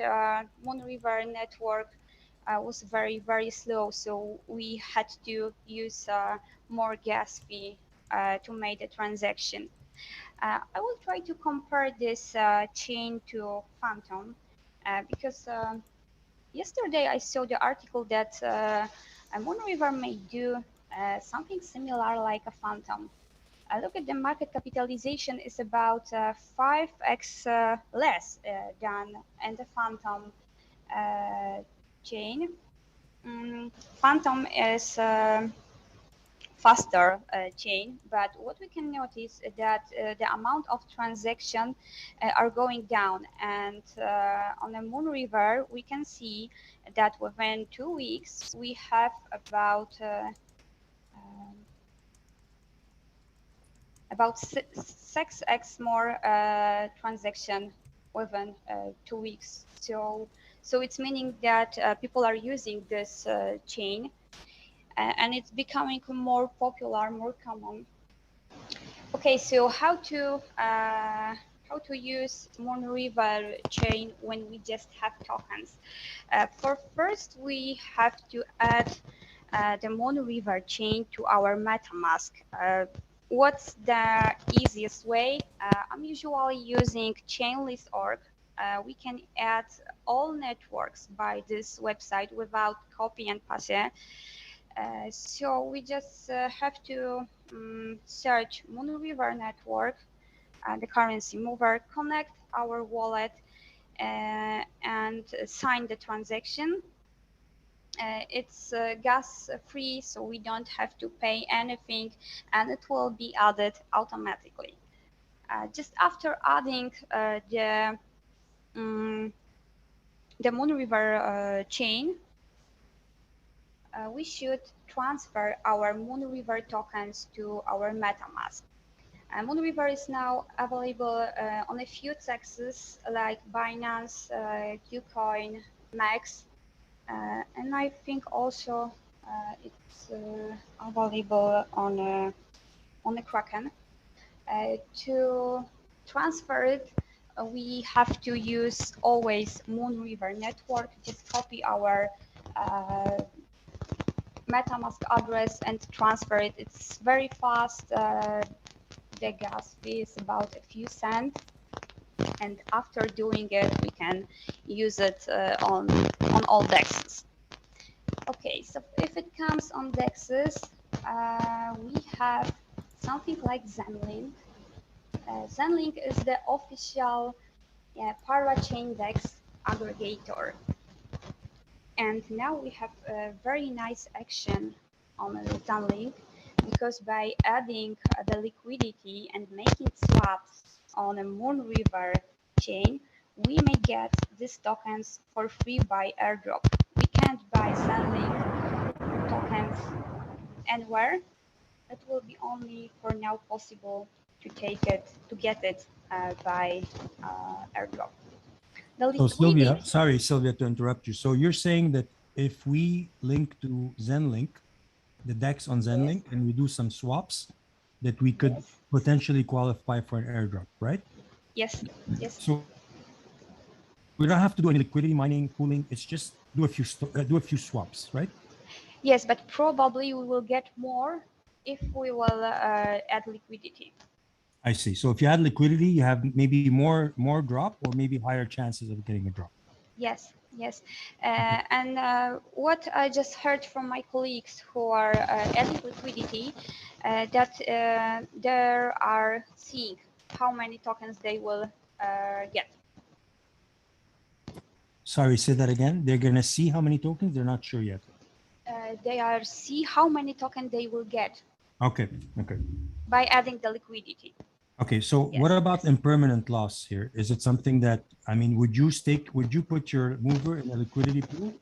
Moonriver network was very, very slow. So we had to use more gas fee to make the transaction. I will try to compare this chain to Phantom because yesterday I saw the article that Moonriver may do something similar like a Phantom. Look at the market capitalization is about 5x less than in the Phantom chain. Phantom is faster chain, but what we can notice is that the amount of transaction are going down, and on the Moonriver we can see that within 2 weeks we have about 6x more transaction within 2 weeks. So it's meaning that people are using this chain, and it's becoming more popular, more common. Okay, so how to use Moonriver chain when we just have tokens? For first, we have to add the Moonriver chain to our MetaMask. What's the easiest way? I'm usually using Chainlist.org. We can add all networks by this website without copy and paste. So we just have to search Moonriver network, the currency mover, connect our wallet, and sign the transaction. It's gas free, so we don't have to pay anything, and it will be added automatically. Just after adding the Moonriver chain, we should transfer our Moonriver tokens to our MetaMask. Moonriver is now available on a few DEXs like Binance, KuCoin, Max, and I think also it's available on the Kraken. To transfer it, we have to use always Moonriver network. Just copy our MetaMask address and transfer it. It's very fast. The gas fee is about a few cents, and after doing it, we can use it on all DEXs. Okay, so if it comes on DEXs, we have something like Zenlink. Zenlink is the official parachain DEX aggregator. And now we have a very nice action on Zenlink, because by adding the liquidity and making swaps on a Moonriver chain, we may get these tokens for free by airdrop. We can't buy Zenlink tokens anywhere. It will be only for now possible to get it by airdrop. So Sylvia, sorry, Sylvia, to interrupt you. So you're saying that if we link to Zenlink, the DEX on Zenlink, yes, and we do some swaps, that we could, yes, potentially qualify for an airdrop, right? Yes, yes. So we don't have to do any liquidity mining, pooling. It's just do a few swaps, right? Yes, but probably we will get more if we will add liquidity. I see. So if you add liquidity, you have maybe more drop, or maybe higher chances of getting a drop. Yes, yes. And what I just heard from my colleagues who are adding liquidity, that they are seeing how many tokens they will get. Sorry, say that again. They're going to see how many tokens? They're not sure yet. They are see how many tokens they will get. Okay, okay. By adding the liquidity. Okay, so yes, what about impermanent loss here? Is it something that, I mean, would you put your mover in a liquidity pool?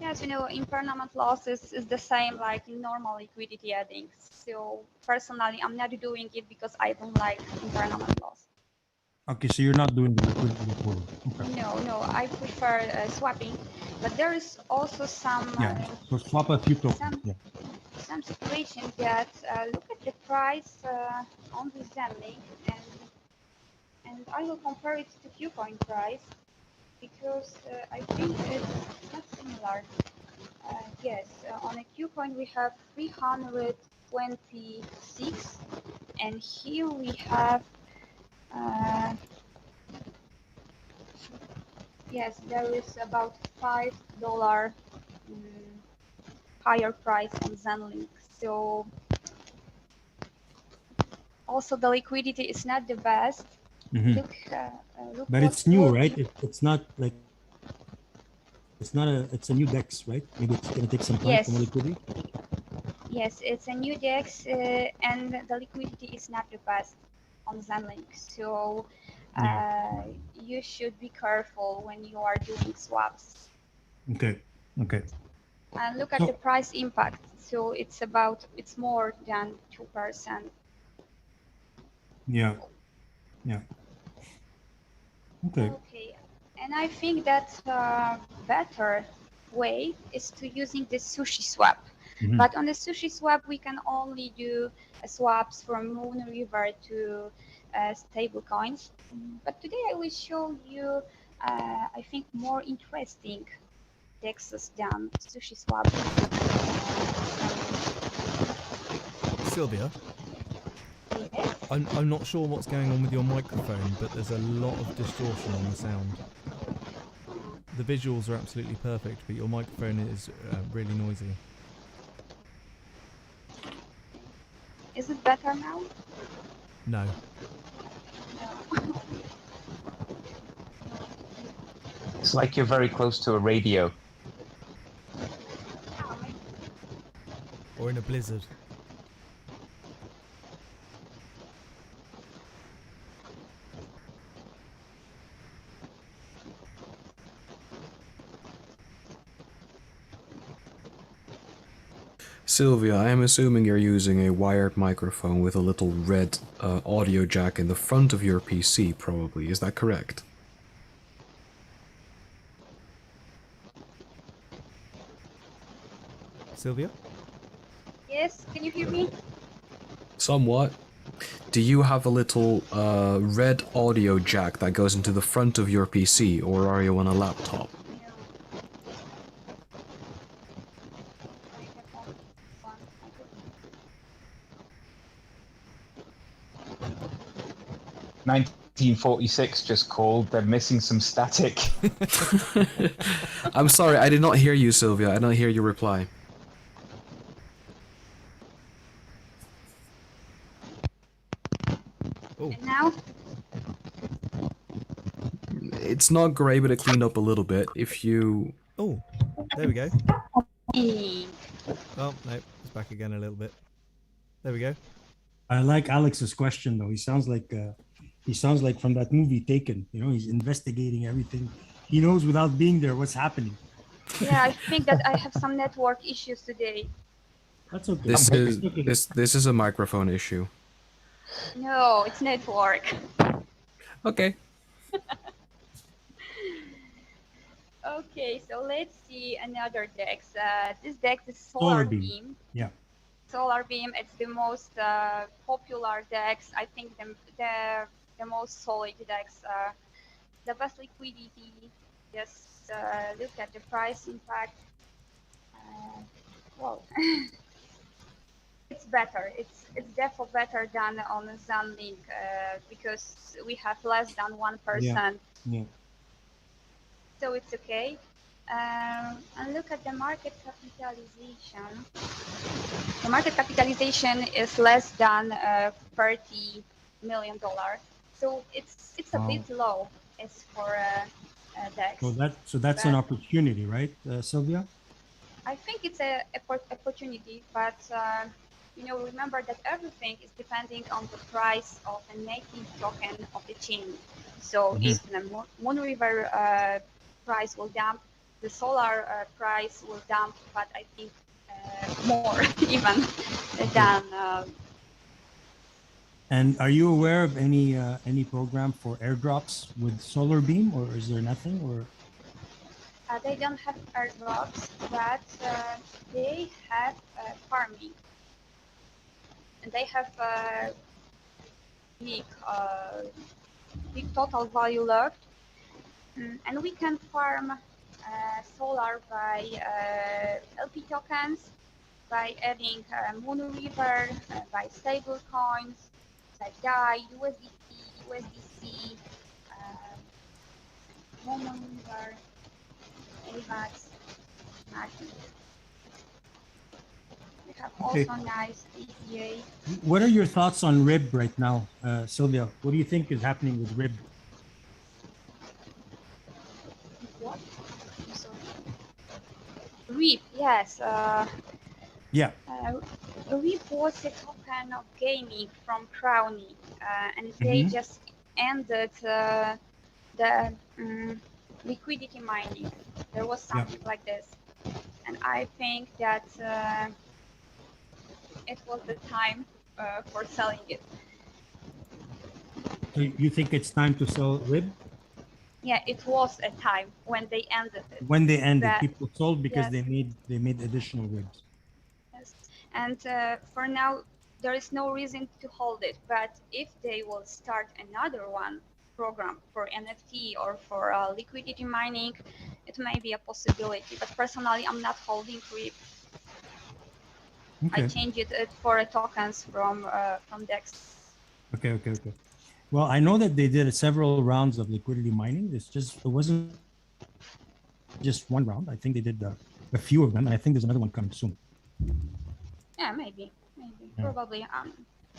Yes, impermanent loss is the same like in normal liquidity adding. So personally, I'm not doing it because I don't like impermanent loss. Okay, so you're not doing the liquidity pool. Okay. No, I prefer swapping, but there is also some Yeah. So swap a few tokens. some Yeah. some situations that look at the price on the Zenlink and I will compare it to Qcoin price because I think it's not similar. Yes, on a Qcoin we have 326, and here we have, yes, there is about $5 higher price on Zenlink. So also the liquidity is not the best. Mhm. Look, look But it's new, right? It's not like it's a new DEX, right? Maybe it's gonna take some time for more Yes, liquidity. yes, it's a new DEX, and the liquidity is not the best on Zenlink. So Yeah. you should be careful when you are doing swaps. Okay. Okay. And look at the So price impact. So it's more than 2%. yeah. Yeah. Okay. Okay, and I think that better way is to using the sushi swap. Mhm. But on the sushi swap, we can only do swaps from Moon River to stable coins. But today I will show you, I think, more interesting dexes than sushi swap. Sylvia, Yes. I'm not sure what's going on with your microphone, but there's a lot of distortion on the sound. The visuals are absolutely perfect, but your microphone is really noisy. Is it better now? No. No. It's like you're very close to a radio. Or in a blizzard. Sylvia, I am assuming you're using a wired microphone with a little red audio jack in the front of your PC, probably. Is that correct? Sylvia? Yes, can you hear me? Somewhat. Do you have a little red audio jack that goes into the front of your PC, or are you on a laptop? No. I have only one. 1946 just called. They're missing some static. I'm sorry, I did not hear you, Sylvia. I did not hear your reply. Oh, And now? It's not great, but it cleaned up a little bit. If you... oh, there we go. Eh, Oh, no, it's back again a little bit. There we go. I like Alex's question though. He sounds like from that movie Taken. He's investigating everything. He knows without being there what's happening. Yeah, I think that I have some network issues today. That's okay. This is a microphone issue. No, it's network. Okay. Okay, so let's see another DEX. This DEX is Solar Beam. Yeah. Solar Beam, it's the most popular DEX. I think the most solid DEX. The best liquidity. Just look at the price impact. Well, it's better. It's definitely better than on Zenlink because we have less than 1%. Yeah. So it's okay. And look at the market capitalization. The market capitalization is less than $30 million. So it's a Wow. bit low as for DEX. So that's an opportunity, right, Sylvia? I think it's a opportunity, but remember that everything is depending on the price of the native token of the chain. So if the Moon River price will dump, the solar price will dump, but I think more even than. And are you aware of any program for airdrops with solar beam, or is there nothing? Or They don't have airdrops, but they have farming, and they have big, big total value left, and we can farm solar by LP tokens, by adding Moonriver, by stable coins like DAI, USDC, Moonriver, AVAX, Magic. We have Okay. also nice ETA. what are your thoughts on RIB right now, Sylvia? What do you think is happening with RIB? What? I'm sorry. REAP, yes. Yeah. REAP was a token of gaming from Crowny, and they just ended the liquidity mining. There was something like this, and I think that it was the time for selling it. So you think it's time to sell RIB? Yeah, it was a time when they ended it. When they ended, That- people sold because yes. they made additional RIBs. Yes. And for now, there is no reason to hold it. But if they will start another one program for NFT or for liquidity mining, it may be a possibility. But personally, I'm not holding REAP. Okay. I changed it for tokens from DEX. Okay. Well, I know that they did several rounds of liquidity mining. It wasn't just one round. I think they did a few of them, and I think there's another one coming soon. Yeah, maybe, Yeah. probably.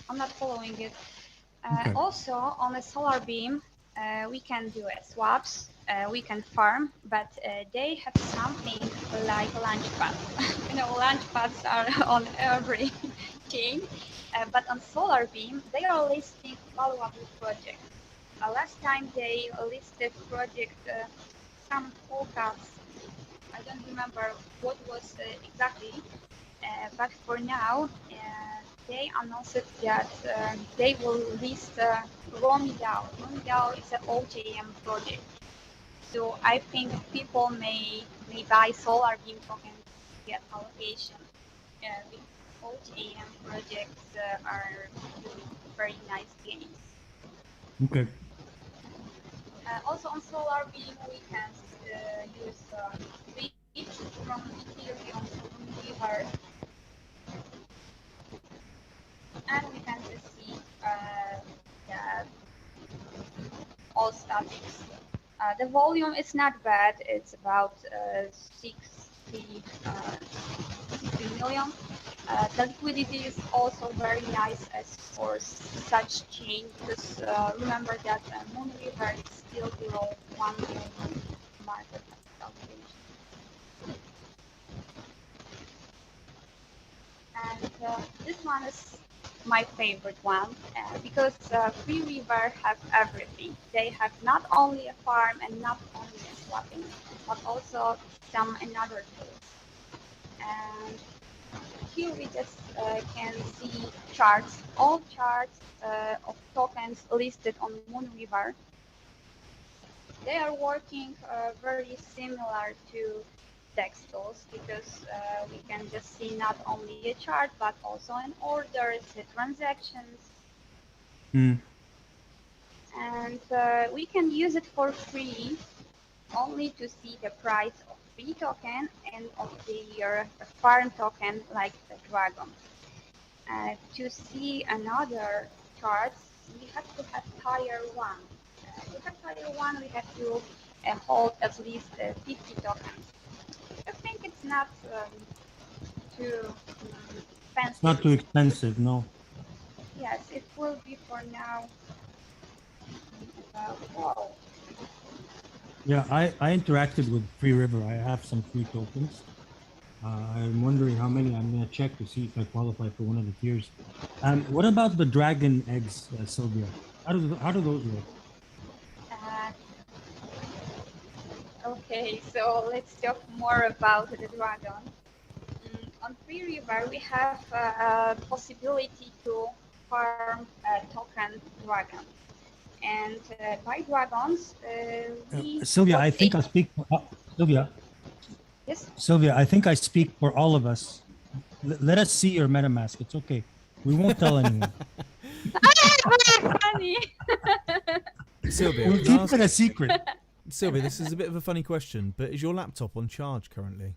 I'm not following it. Okay. Also, on a solar beam, we can do swaps. We can farm, but they have something like launchpads. Launchpads are on every chain, but on solar beam, they are listing valuable projects. Last time they listed project some forecasts. I don't remember what was exactly, but for now, they announced that they will list RomiDAO. RomiDAO is an OJM project. So I think people may buy solar beam tokens to get allocation. OJM projects are doing very nice gains. Okay. Also on solar beam, we can use Switch from Ethereum to River, and we can just see all statics. The volume is not bad. It's about 60 million. The liquidity is also very nice as for such chain, because remember that Moonriver is still below 1 million market capitalization. And this one is my favorite one because Free River have everything. They have not only a farm and not only a swapping, but also some another tools. And here we just can see charts, all charts of tokens listed on Moonriver. They are working very similar to DEX tools because we can just see not only a chart but also an orders, the transactions. And we can use it for free only to see the price of free token and of the farm token like the dragon. To see another charts, we have to have tier 1. To have tier 1, we have to hold at least 50 tokens. I think it's not too expensive. It's not too expensive, no. Yes, it will be for now. Wow. Yeah, I interacted with Free River. I have some free tokens. I'm wondering how many. I'm going to check to see if I qualify for one of the tiers. What about the dragon eggs, Sylvia? How do those work? Okay, so let's talk more about the dragon. On Free River, we have a possibility to farm token dragons. And by dragons, we Sylvia, put I think it. I speak. Sylvia, Yes. Sylvia, I think I speak for all of us. Let us see your MetaMask. It's okay. We won't tell anyone. Very funny. Sylvia, We'll can I keep ask, it a secret. Sylvia, this is a bit of a funny question, but is your laptop on charge currently?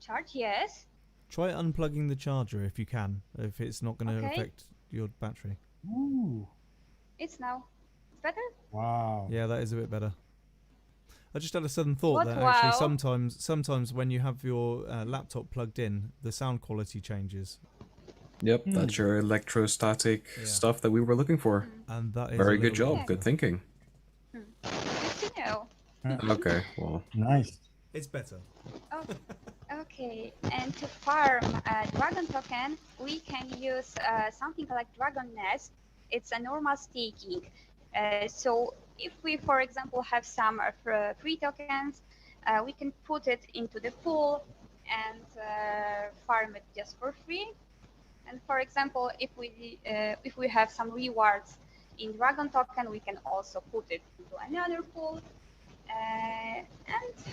Charge, yes. Try unplugging the charger if you can, if it's not going to Okay. affect your battery. Ooh, It's now. It's better? wow. Yeah, that is a bit better. I just had a sudden thought What? that actually Wow. sometimes when you have your laptop plugged in, the sound quality changes, Yep, that's your electrostatic Yeah. stuff that we were looking for. and that is Very a good little job. bit Good better. thinking. Good to know. Okay, well, Nice. It's better. Oh, okay. And to farm dragon token, we can use something like Dragon Nest. It's a normal staking. So if we, for example, have some free tokens, we can put it into the pool and farm it just for free. And for example, if we have some rewards in Dragon token, we can also put it into another pool and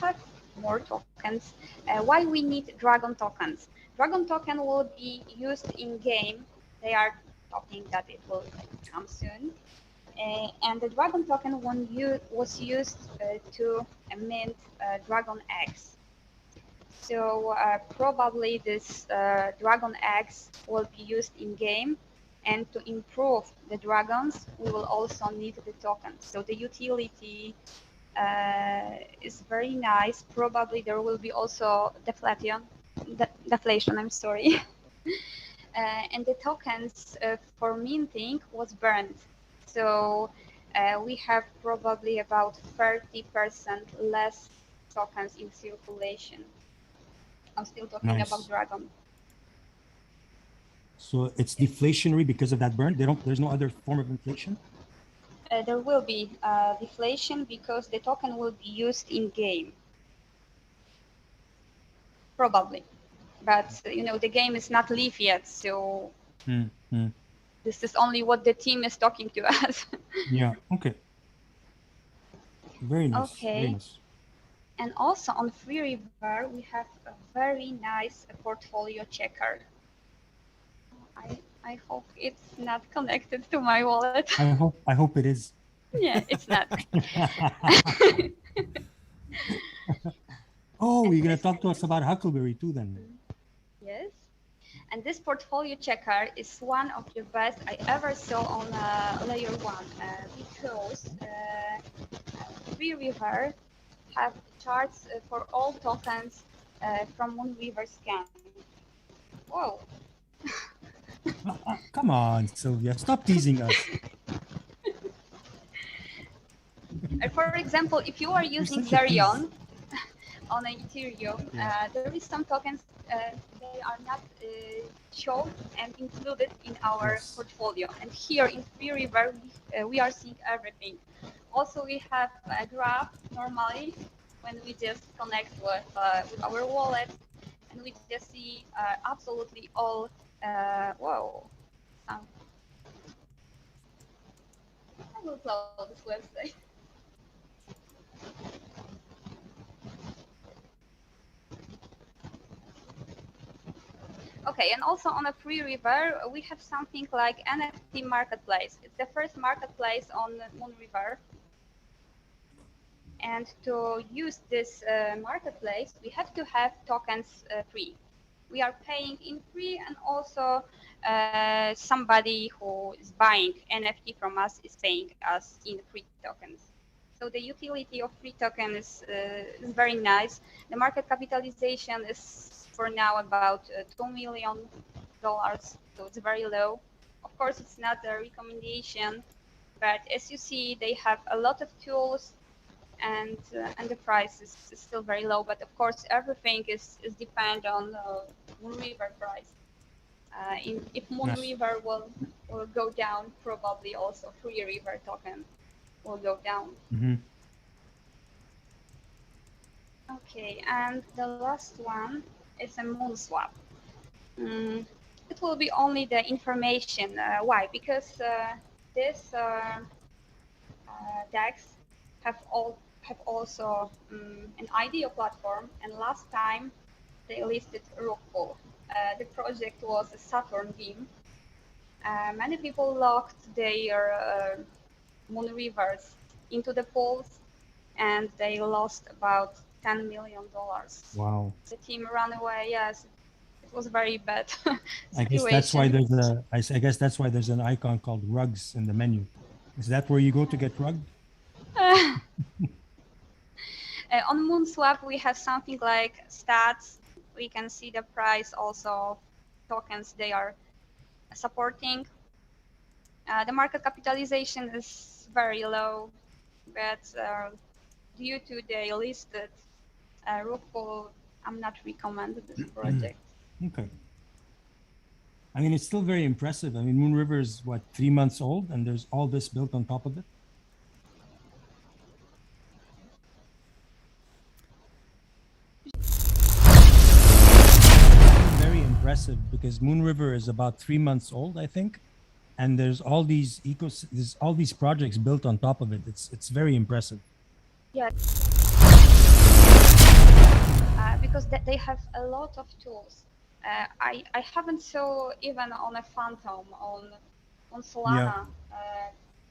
have more tokens. Why we need Dragon tokens? Dragon token will be used in game. They are talking that it will come soon. And the Dragon token was used to mint Dragon eggs. So probably this Dragon eggs will be used in game. And to improve the dragons, we will also need the tokens. So the utility is very nice. Probably there will be also deflation. I'm sorry. And the tokens for minting was burned. So we have probably about 30% less tokens in circulation. I'm still talking Nice. about Dragon. So it's deflationary because of that burn. There's no other form of inflation. There will be deflation because the token will be used in game. Probably. But you know, the game is not live yet, so this is only what the team is talking to us. Yeah. Okay. Very nice. Okay. Very nice. And also on Free River, we have a very nice portfolio checker. I hope it's not connected to my wallet. I hope it is. Yeah, it's not. Oh, you're gonna talk to us about Huckleberry too, then? Yes. And this portfolio checker is one of the best I ever saw on layer 1 because Free River have charts for all tokens from Moonriver scan. Whoa. Come on, Sylvia, stop teasing us. For example, if you are using such a tease. Zerion on Ethereum, there is some tokens they are not shown and included in our portfolio. And here in Free River, we are seeing everything. Also, we have a graph normally when we just connect with our wallet, and we just see absolutely all. Whoa. I will close this website. Okay, and also on a Free River, we have something like NFT marketplace. It's the first marketplace on Moonriver. And to use this marketplace, we have to have tokens free. We are paying in free, and also somebody who is buying NFT from us is paying us in free tokens. So the utility of free token is very nice. The market capitalization is for now about $2 million, so it's very low. Of course, it's not a recommendation, but as you see, they have a lot of tools, and the price is still very low. But of course, everything is depend on Moonriver price. If Moonriver will go down, probably also Free River token will go down. Okay, and the last one is a moon swap. It will be only the information. Why? Because this DEX have also an IDO platform, and last time they listed Rockpool. The project was a Saturn beam. Many people locked their moon rivers into the pools, and they lost about $10 million. Wow. The team ran away. Yes, it was very bad I guess that's why situation. there's I guess that's why there's an icon called rugs in the menu. Is that where you go to get rugged? On Moonswap, we have something like stats. We can see the price also tokens they are supporting. The market capitalization is very low, but due to the listed Rookpool, I'm not recommending this project. Okay. I mean, it's still very impressive. I mean, Moon River is what, 3 months old, and there's all this built on top of it. Very impressive because Moon River is about 3 months old, I think, and there's all these there's all these projects built on top of it. It's very impressive. Yeah, because they have a lot of tools. I haven't saw even on a Phantom on Solana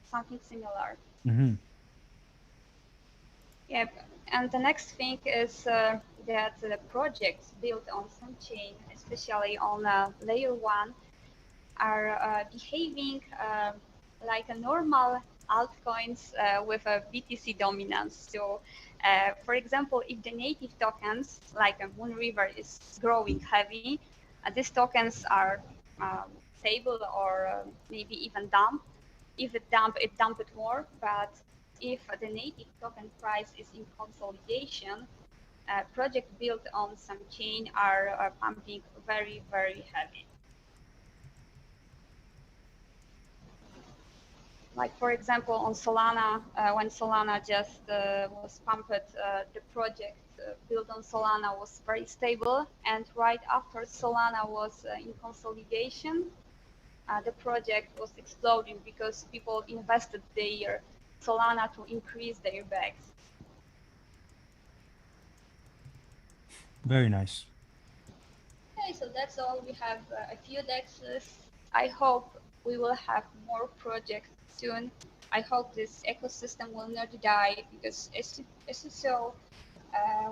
something similar. Mm-hmm. Yep. And the next thing is that the projects built on some chain, especially on layer 1, are behaving like a normal altcoins with a BTC dominance. So, for example, if the native tokens, like a Moon River, is growing heavy, these tokens are stable or maybe even dump. If it dump it more. But if the native token price is in consolidation, projects built on some chain are pumping very, very heavy. Like, for example, on Solana, when Solana just was pumped, the project built on Solana was very stable. And right after Solana was in consolidation, the project was exploding because people invested their Solana to increase their bags. Very nice. Okay, so that's all. We have a few DEXs. I hope we will have more projects soon. I hope this ecosystem will not die because as you saw,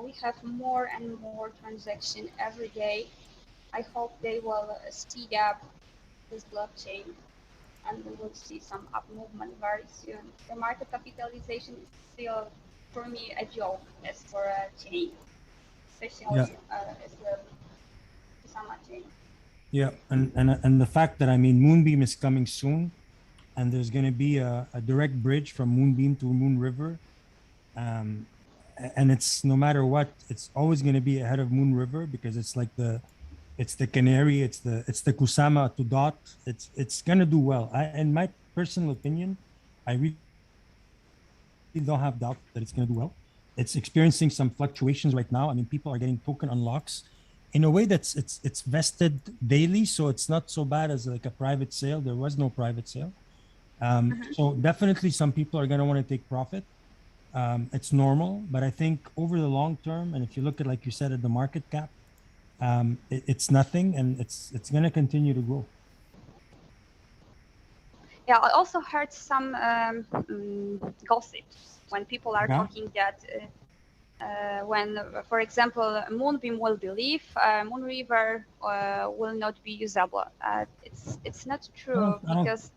we have more and more transactions every day. I hope they will speed up this blockchain and we will see some up movement very soon. The market capitalization is still, for me, a joke as for a chain, especially as the Kusama chain. Yeah, and the fact that, I mean, Moonbeam is coming soon, and there's going to be a direct bridge from Moonbeam to Moon River, and it's, no matter what, it's always going to be ahead of Moon River because it's like it's the canary, it's the Kusama to dot. It's going to do well. In my personal opinion, I really don't have doubt that it's going to do well. It's experiencing some fluctuations right now. I mean, people are getting token unlocks in a way that's it's vested daily, so it's not so bad as like a private sale. There was no private sale. So definitely some people are going to want to take profit. It's normal, but I think over the long term, and if you look at, like you said, at the market cap, it's nothing, and it's going to continue to grow. Yeah, I also heard some gossips when people are talking that when, for example, Moonbeam will be leave, Moon River will not be usable. It's not true because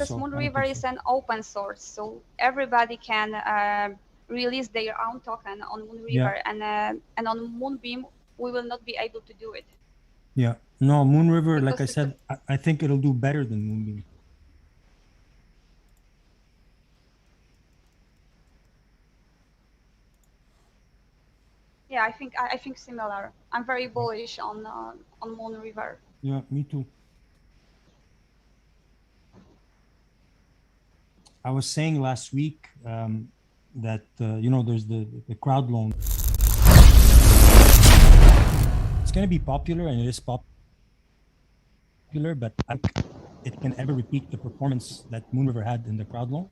Moon River is an open source, so everybody can release their own token on Moon River, and on Moonbeam we will not be able to do it. Yeah, no, Moon River, like I said, I think it'll do better than Moonbeam. Yeah, I think similar. I'm very bullish on Moon River. Yeah, me too. I was saying last week, that there's the crowd loan. It's going to be popular, and it is popular, but I don't think it can ever repeat the performance that Moonriver had in the crowd loan.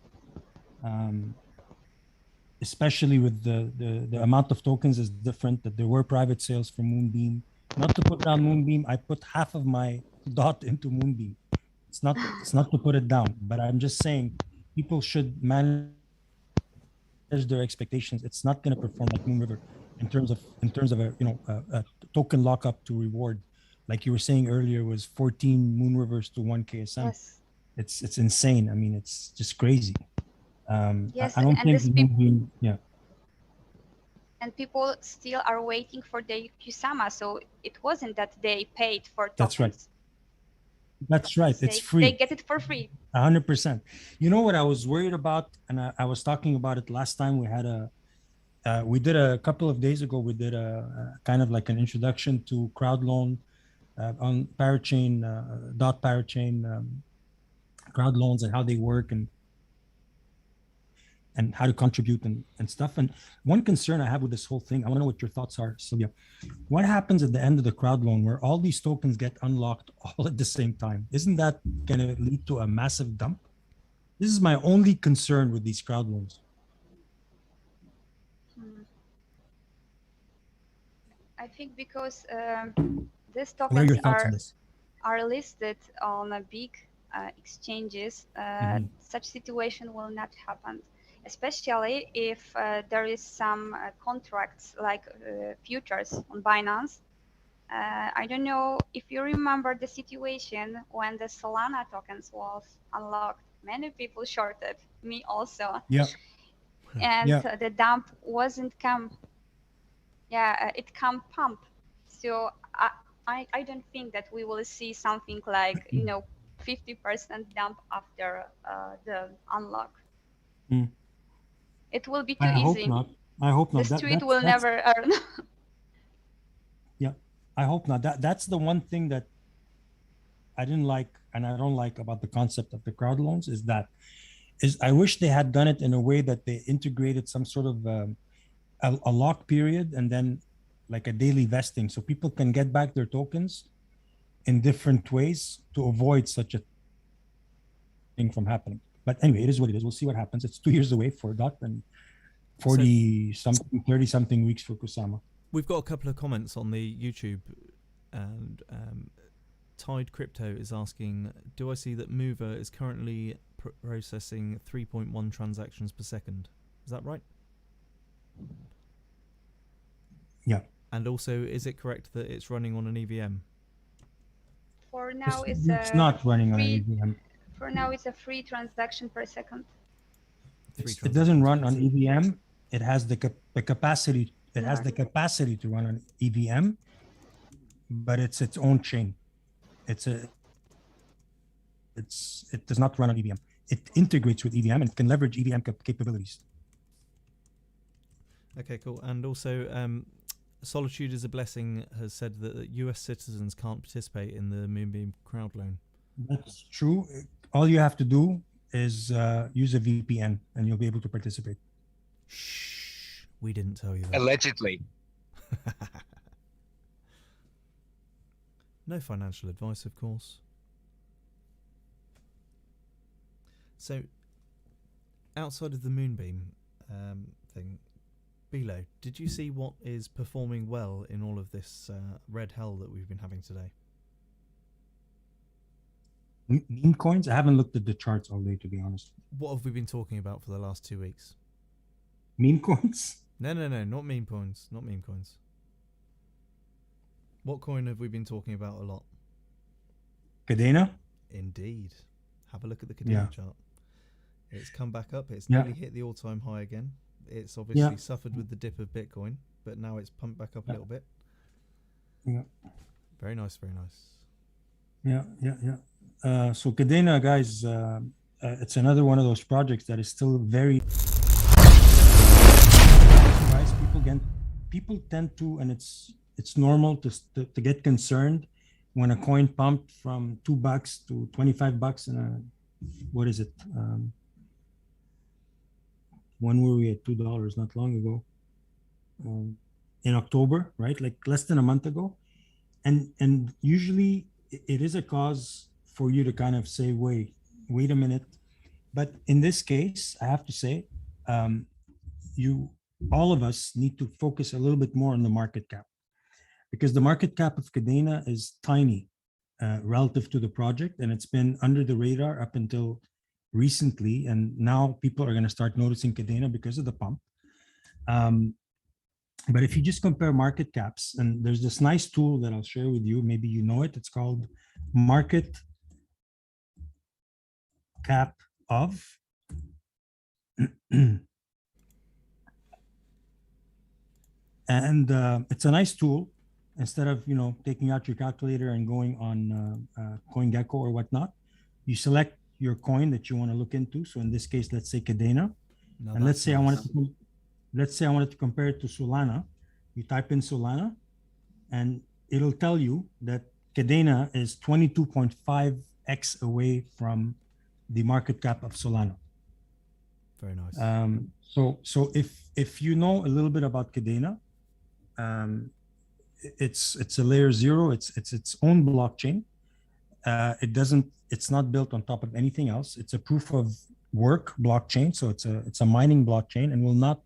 Especially with the amount of tokens is different, that there were private sales for Moonbeam. Not to put down Moonbeam, I put half of my DOT into Moonbeam. It's not to put it down, but I'm just saying people should manage their expectations. It's not going to perform like Moonriver in terms of a token lockup to reward, like you were saying earlier, was 14 Moonrivers to 1 KSM. Yes. It's insane. I mean, it's just crazy. Yes, I don't and think Moonbeam, yeah. And people still are waiting for their Kusama, so it wasn't that they paid for tokens. That's right. That's right. It's free. They get it for free. 100%. You know what I was worried about, and I was talking about it last time. We did a couple of days ago. We did a kind of like an introduction to crowd loan on parachain, dot parachain crowd loans and how they work and how to contribute and stuff. And one concern I have with this whole thing, I want to know what your thoughts are, Sylvia. What happens at the end of the crowd loan where all these tokens get unlocked all at the same time? Isn't that going to lead to a massive dump? This is my only concern with these crowd loans. I think because these What are your tokens thoughts on this? are listed on big exchanges, such situation will not happen. Especially if there is some contracts like futures on Binance. I don't know if you remember the situation when the Solana tokens was unlocked. Many people shorted, me also. Yeah. And Yeah. the dump wasn't come. Yeah, it come pump. So I don't think that we will see something like 50% dump after the unlock. Mm. It will be too I hope easy. not. I hope not. The street will never earn. Yeah, I hope not. That's the one thing that I didn't like, and I don't like about the concept of the crowd loans is I wish they had done it in a way that they integrated some sort of a lock period and then like a daily vesting, so people can get back their tokens in different ways to avoid such a thing from happening. But anyway, it is what it is. We'll see what happens. It's 2 years away for DOT and 30 something weeks for Kusama. We've got a couple of comments on the YouTube, and Tide Crypto is asking, do I see that Mover is currently processing 3.1 transactions per second? Is that right? Yeah. And also, is it correct that it's running on an EVM? For now, it's not running on an EVM. For now, it's a free transaction per second. It doesn't run on EVM. It has the capacity. It has the capacity to run on EVM, but it's its own chain. It does not run on EVM. It integrates with EVM and can leverage EVM capabilities. Okay, cool. And also, Solitude is a Blessing has said that US citizens can't participate in the Moonbeam crowd loan. That's true. All you have to do is use a VPN and you'll be able to participate. Shh, we didn't tell you that. Allegedly. No financial advice, of course. So, outside of the Moonbeam thing, Bilo, did you see what is performing well in all of this red hell that we've been having today? Meme coins? I haven't looked at the charts all day, to be honest. What have we been talking about for the last 2 weeks? Meme coins? No, not meme coins. Not meme coins. What coin have we been talking about a lot? Cadena? Indeed. Have a look at the Cadena chart. It's come back up. It's nearly hit the all-time high again. It's obviously suffered with the dip of Bitcoin, but now it's pumped back up a little bit. Yeah. Very nice, very nice. Yeah. So Cadena, guys, it's another one of those projects that is still very people tend to, and it's normal to get concerned when a coin pumped from $2 to $25 in a, what is it, when were we at $2 not long ago? In October, right? Like less than a month ago. And usually it is a cause for you to kind of say, wait a minute. But in this case, I have to say, all of us need to focus a little bit more on the market cap, because the market cap of Cadena is tiny relative to the project, and it's been under the radar up until recently. And now people are going to start noticing Cadena because of the pump. But if you just compare market caps, and there's this nice tool that I'll share with you, maybe you know it, it's called market cap of and it's a nice tool. Instead of taking out your calculator and going on CoinGecko or whatnot, you select your coin that you want to look into. So in this case, let's say Cadena, and let's say I wanted to compare it to Solana. You type in Solana, and it'll tell you that Cadena is 22.5x away from the market cap of Solana. Very nice. So if you know a little bit about Cadena, it's a layer 0. It's its own blockchain. It's not built on top of anything else. It's a proof of work blockchain. So it's a mining blockchain, and will not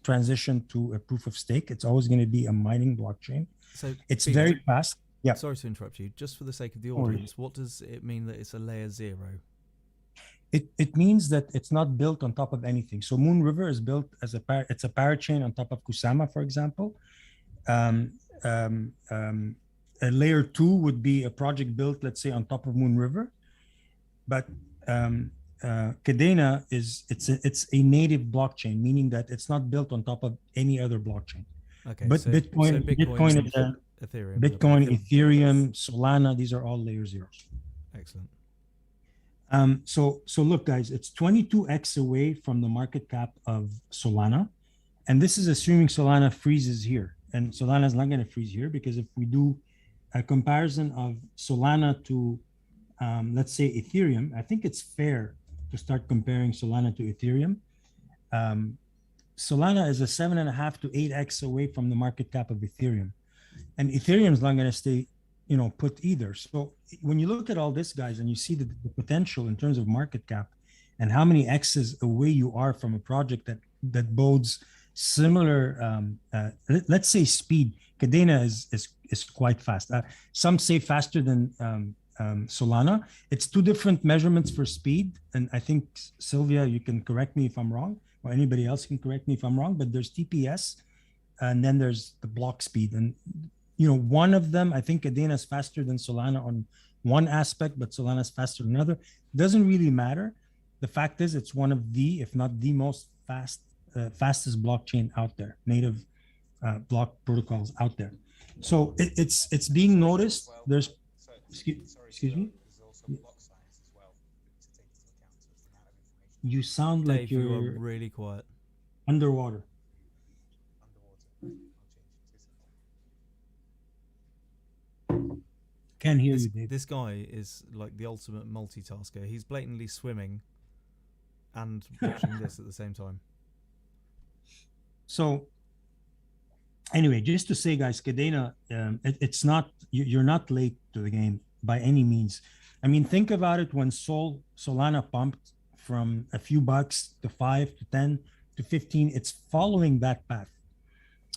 transition to a proof of stake. It's always going to be a mining blockchain. So it's very fast. Yeah. Sorry to interrupt you. Just for the sake of the audience, what does it mean that it's a layer 0? It means that it's not built on top of anything. So Moon River is built as it's a parachain on top of Kusama, for example. A layer 2 would be a project built, let's say, on top of Moon River. But Cadena it's a native blockchain, meaning that it's not built on top of any other blockchain. Okay. But Bitcoin, Ethereum, Solana, these are all layer 0s. Excellent. So look, guys, it's 22x away from the market cap of Solana, and this is assuming Solana freezes here. And Solana is not going to freeze here, because if we do a comparison of Solana to, let's say, Ethereum, I think it's fair to start comparing Solana to Ethereum. Solana is a 7.5 to 8x away from the market cap of Ethereum, and Ethereum is not going to stay, put either. So when you look at all this, guys, and you see the potential in terms of market cap and how many X's away you are from a project that bodes similar, let's say, speed. Cadena is quite fast. Some say faster than Solana. It's two different measurements for speed, and I think, Sylvia, you can correct me if I'm wrong, or anybody else can correct me if I'm wrong, but there's TPS, and then there's the block speed. And one of them, I think Cadena is faster than Solana on one aspect, but Solana is faster than another. Doesn't really matter. The fact is, it's one of the, if not the most fastest blockchain out there, native block protocols out there. So it's being noticed. There's, excuse me. You sound Dave, like you're you are really quiet. Underwater. Can't hear you, Dave. This guy is like the ultimate multitasker. He's blatantly swimming and watching this at the same time. So anyway, just to say, guys, Cadena, it's not, you're not late to the game by any means. I mean, think about it. When Solana pumped from a few bucks to 5 to 10 to 15, it's following that path.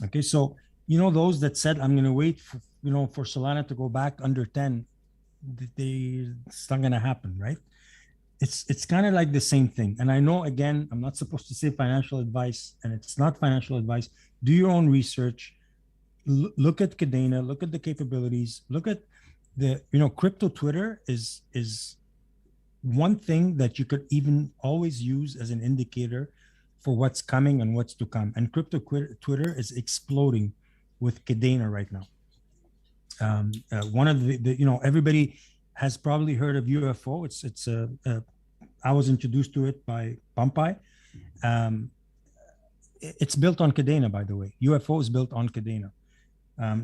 Okay, so those that said, I'm going to wait for for Solana to go back under 10, it's not going to happen, right? It's kind of like the same thing. And I know, again, I'm not supposed to say financial advice, and it's not financial advice. Do your own research. Look at Cadena, look at the capabilities, look at the, crypto Twitter is one thing that you could even always use as an indicator for what's coming and what's to come. And crypto Twitter is exploding with Cadena right now. One of the everybody has probably heard of UFO. I was introduced to it by Pumpeye. It's built on Cadena, by the way. UFO is built on Cadena.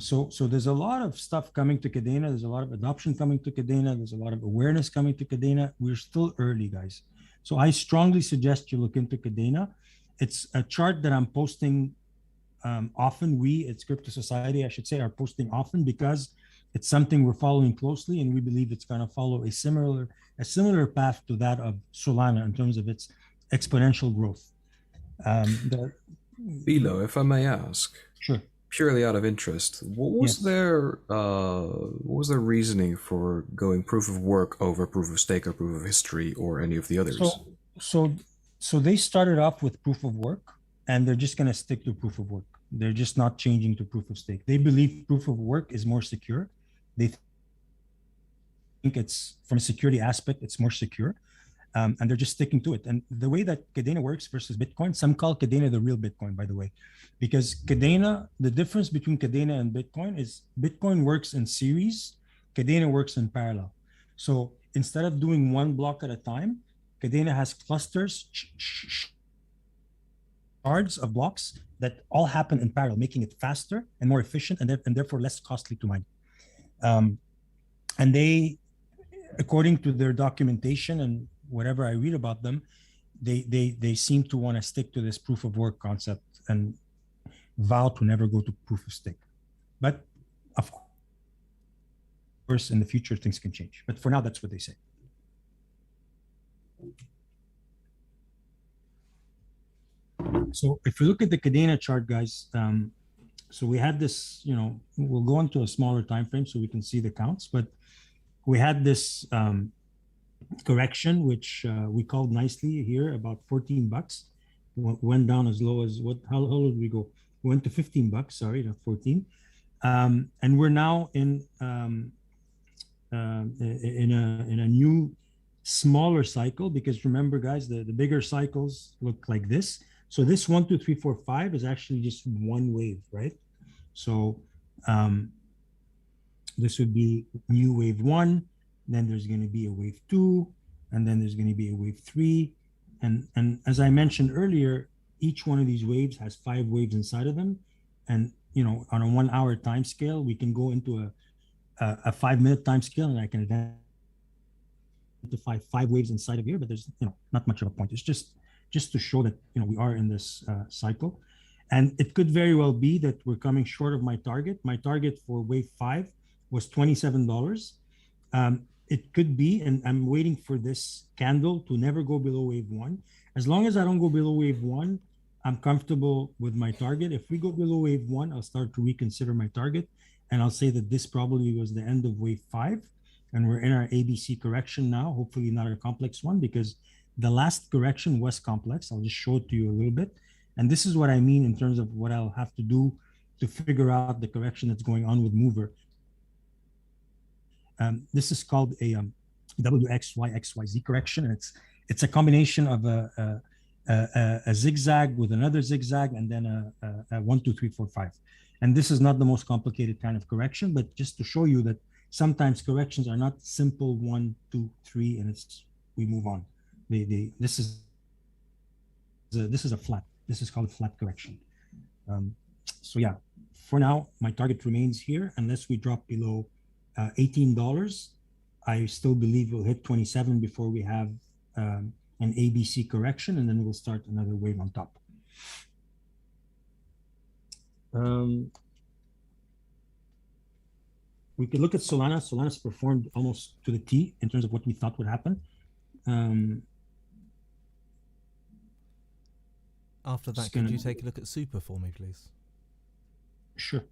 So there's a lot of stuff coming to Cadena. There's a lot of adoption coming to Cadena. There's a lot of awareness coming to Cadena. We're still early, guys. So I strongly suggest you look into Cadena. It's a chart that I'm posting often. We at Crypto Society, I should say, are posting often because it's something we're following closely, and we believe it's going to follow a similar path to that of Solana in terms of its exponential growth. Bilo, if I may ask, Sure. purely out of interest, what was their reasoning for going proof of work over proof of stake or proof of history or any of the others? So they started off with proof of work, and they're just going to stick to proof of work. They're just not changing to proof of stake. They believe proof of work is more secure. They think it's, from a security aspect, it's more secure. And they're just sticking to it. And the way that Kadena works versus Bitcoin, some call Kadena the real Bitcoin, by the way, because Kadena, the difference between Kadena and Bitcoin is Bitcoin works in series, Kadena works in parallel. So instead of doing one block at a time, Kadena has clusters, shards of blocks that all happen in parallel, making it faster and more efficient, and therefore less costly to mine. And they, according to their documentation and whatever I read about them, they seem to want to stick to this proof of work concept and vow to never go to proof of stake. But of course, in the future, things can change. But for now, that's what they say. So if we look at the Kadena chart, guys, so we had this, we'll go into a smaller time frame so we can see the counts, but we had this correction, which we called nicely here about $14. Went down as low as how low did we go? We went to $15, sorry, not 14. And we're now in a new smaller cycle, because remember, guys, the bigger cycles look like this. So this 1, 2, 3, 4, 5 is actually just one wave, right? So this would be new wave 1, then there's going to be a wave 2, and then there's going to be a wave 3. And as I mentioned earlier, each one of these waves has 5 waves inside of them. And, on a 1 hour time scale, we can go into a 5-minute time scale, and I can identify 5 waves inside of here, but there's, not much of a point. It's just to show that, we are in this cycle. And it could very well be that we're coming short of my target. My target for wave 5 was $27. It could be, and I'm waiting for this candle to never go below wave 1. As long as I don't go below wave 1, I'm comfortable with my target. If we go below wave 1, I'll start to reconsider my target, and I'll say that this probably was the end of wave 5, and we're in our ABC correction now, hopefully not a complex one, because the last correction was complex. I'll just show it to you a little bit. And this is what I mean in terms of what I'll have to do to figure out the correction that's going on with Mover. This is called a WXYXYZ correction, and it's a combination of a zigzag with another zigzag, and then a 1, 2, 3, 4, 5. And this is not the most complicated kind of correction, but just to show you that sometimes corrections are not simple 1, 2, 3, and we move on. This is a flat. This is called a flat correction. So yeah, for now, my target remains here unless we drop below $18. I still believe we'll hit 27 before we have an ABC correction, and then we'll start another wave on top. We could look at Solana. Solana's performed almost to the T in terms of what we thought would happen. After that, could you take a look at Super for me, please? Sure.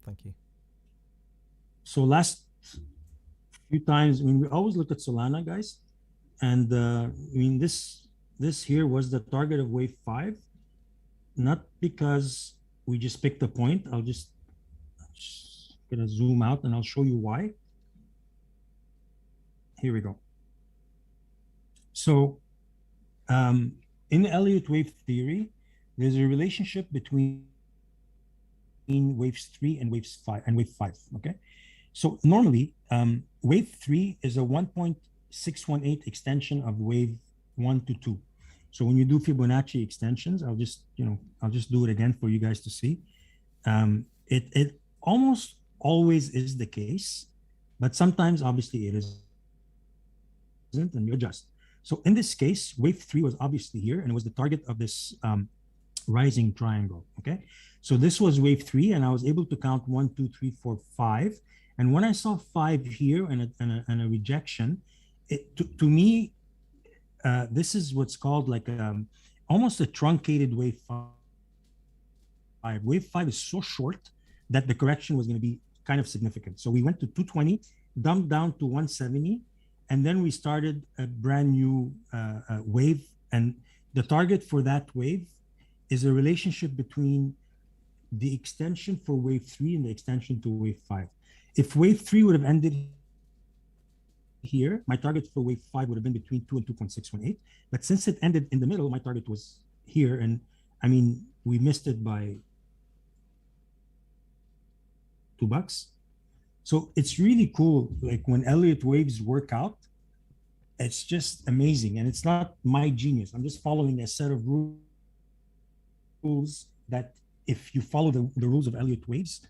Thank you. So last few times, we always look at Solana, guys. And this here was the target of wave 5, not because we just picked a point. I'll just gonna zoom out and I'll show you why. Here we go. So in Elliott wave theory, there's a relationship between waves 3 and wave 5. Okay, so normally wave 3 is a 1.618 extension of wave 1 to 2. So when you do Fibonacci extensions, I'll just do it again for you guys to see. It almost always is the case, but sometimes obviously it isn't, and you adjust. So in this case, wave 3 was obviously here, and it was the target of this rising triangle. Okay, so this was wave 3, and I was able to count 1, 2, 3, 4, 5. And when I saw 5 here and a rejection, to me, this is what's called like almost a truncated wave 5. Wave 5 is so short that the correction was going to be kind of significant. So we went to 220, dumped down to 170, and then we started a brand new wave. And the target for that wave is a relationship between the extension for wave 3 and the extension to wave 5. If wave 3 would have ended here, my target for wave 5 would have been between 2 and 2.618. But since it ended in the middle, my target was here. And I mean, we missed it by $2. So it's really cool. Like when Elliott waves work out, it's just amazing. And it's not my genius. I'm just following a set of rules that if you follow the rules of Elliott waves,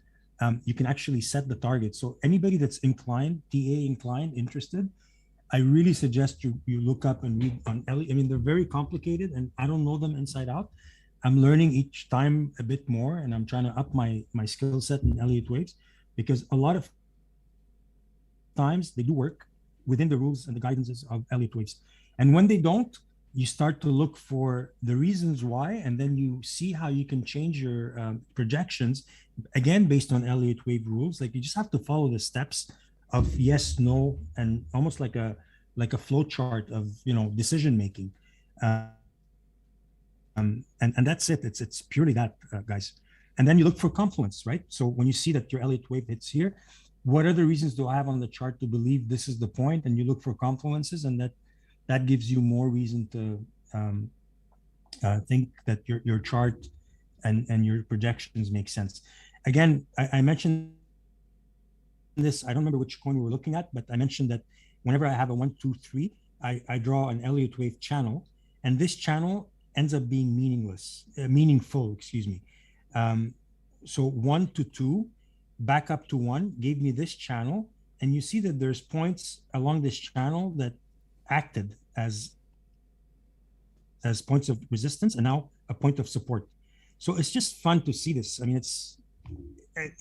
you can actually set the target. So anybody that's inclined, TA inclined, interested, I really suggest you look up and read on Elliott. I mean, they're very complicated and I don't know them inside out. I'm learning each time a bit more, and I'm trying to up my skill set in Elliott waves, because a lot of times they do work within the rules and the guidances of Elliott waves. And when they don't, you start to look for the reasons why, and then you see how you can change your projections, again, based on Elliott wave rules. Like you just have to follow the steps of yes, no, and almost like a flow chart of, decision making. And that's it. It's purely that, guys. And then you look for confluence, right? So when you see that your Elliott wave hits here, what other reasons do I have on the chart to believe this is the point? And you look for confluences, and that gives you more reason to think that your chart and your projections make sense. Again, I mentioned this, I don't remember which coin we were looking at, but I mentioned that whenever I have a 1, 2, 3, I draw an Elliott wave channel, and this channel ends up being meaningful, excuse me. So 1 to 2, back up to 1 gave me this channel, and you see that there's points along this channel that acted as points of resistance and now a point of support. So it's just fun to see this. I mean, it's,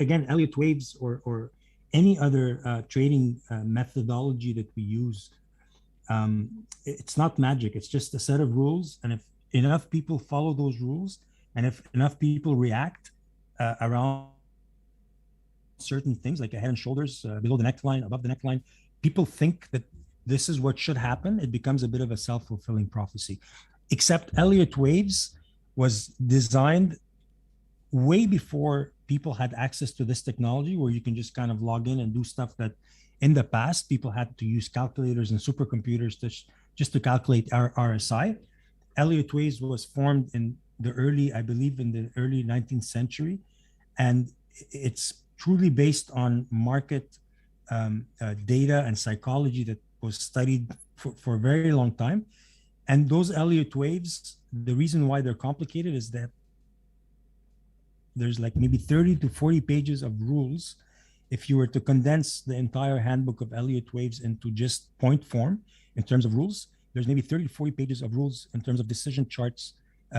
again, Elliott waves or any other trading methodology that we use. It's not magic. It's just a set of rules. And if enough people follow those rules, and if enough people react around certain things like a head and shoulders, below the neckline, above the neckline, people think that this is what should happen, it becomes a bit of a self-fulfilling prophecy. Except Elliott waves was designed way before people had access to this technology, where you can just kind of log in and do stuff that in the past people had to use calculators and supercomputers just to calculate RSI. Elliott waves was formed in the early 19th century, and it's truly based on market data and psychology that was studied for a very long time. And those Elliott waves, the reason why they're complicated is that there's like maybe 30 to 40 pages of rules. If you were to condense the entire handbook of Elliott waves into just point form in terms of rules, there's maybe 30 to 40 pages of rules in terms of decision charts,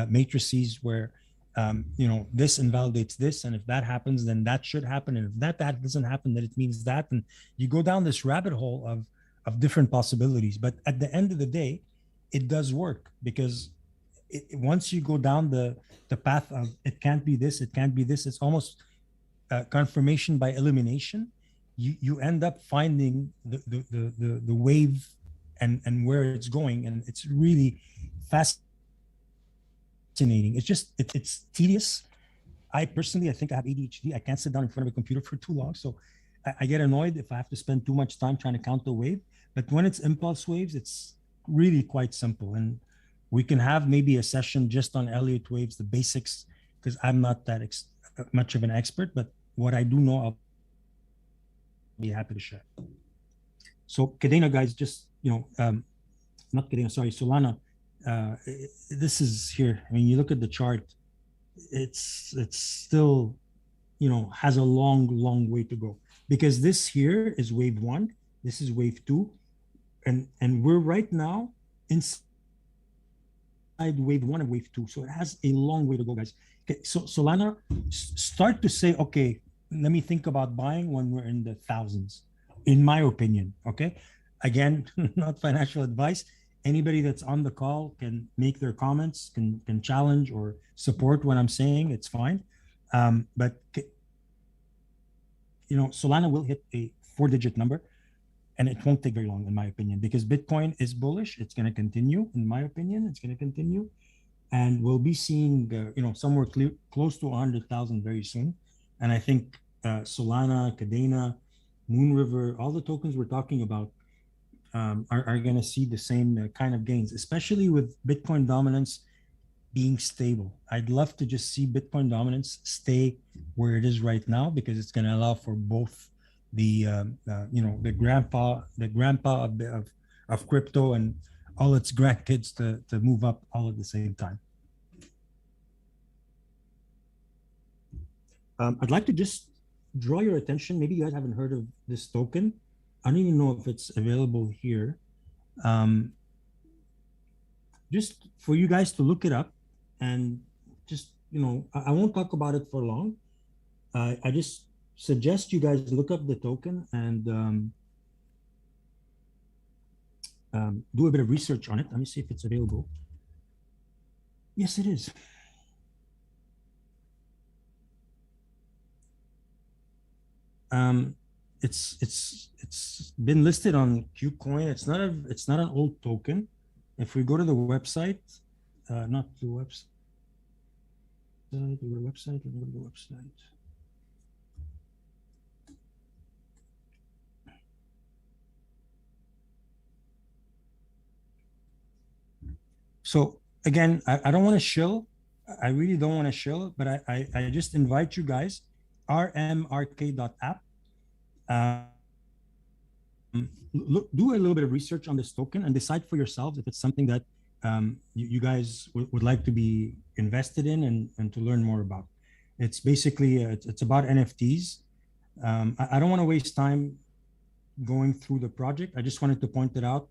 matrices, where this invalidates this, and if that happens, then that should happen, and if that doesn't happen, then it means that, and you go down this rabbit hole of different possibilities. But at the end of the day, it does work, because once you go down the path of it can't be this, it can't be this, it's almost confirmation by elimination. You end up finding the wave and where it's going, and it's really fascinating. It's just it's tedious. I personally think I have ADHD. I can't sit down in front of a computer for too long, so I get annoyed if I have to spend too much time trying to count the wave. But when it's impulse waves, it's really quite simple, and we can have maybe a session just on Elliott waves, the basics, because I'm not that much of an expert, but what I do know, I'll be happy to share. So Cadena, guys, just not Cadena, sorry, Solana. This is here. I mean, you look at the chart, it's still, has a long way to go, because this here is wave 1, this is wave 2, and we're right now inside wave one and wave two. So it has a long way to go, guys. Okay, so Solana, start to say, okay, let me think about buying when we're in the thousands, in my opinion. Okay, again, not financial advice. Anybody that's on the call can make their comments, can challenge or support what I'm saying. It's fine. But you know, Solana will hit a 4-digit number, and it won't take very long, in my opinion, because Bitcoin is bullish. It's going to continue, in my opinion. It's going to continue, and we'll be seeing, you know, somewhere close to 100,000 very soon. And I think Solana, Cadena, Moonriver, all the tokens we're talking about are going to see the same kind of gains, especially with Bitcoin dominance being stable. I'd love to just see Bitcoin dominance stay where it is right now, because it's going to allow for both the you know, the grandpa of crypto and all its grandkids to move up all at the same time. I'd like to just draw your attention. Maybe you guys haven't heard of this token. I don't even know if it's available here. Just for you guys to look it up, and just, you know, I won't talk about it for long. I just suggest you guys look up the token and do a bit of research on it. Let me see if it's available. Yes, it is. It's been listed on KuCoin. It's not an old token. If we go to the website, not the website, let me go to the website. So again, I don't want to shill. I really don't want to shill, but I just invite you guys, rmrk.app. Do a little bit of research on this token and decide for yourselves if it's something that you guys would like to be invested in and to learn more about. It's basically, it's about NFTs. I don't want to waste time going through the project. I just wanted to point it out,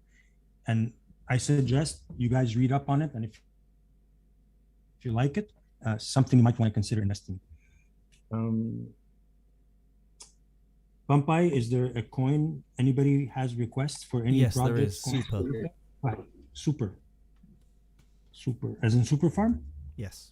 and I suggest you guys read up on it, and if you like it, something you might want to consider investing. Pumpeye, is there a coin? Anybody has requests for any projects? Yes, there is. Super. Right. Super. As in Super Farm? Yes.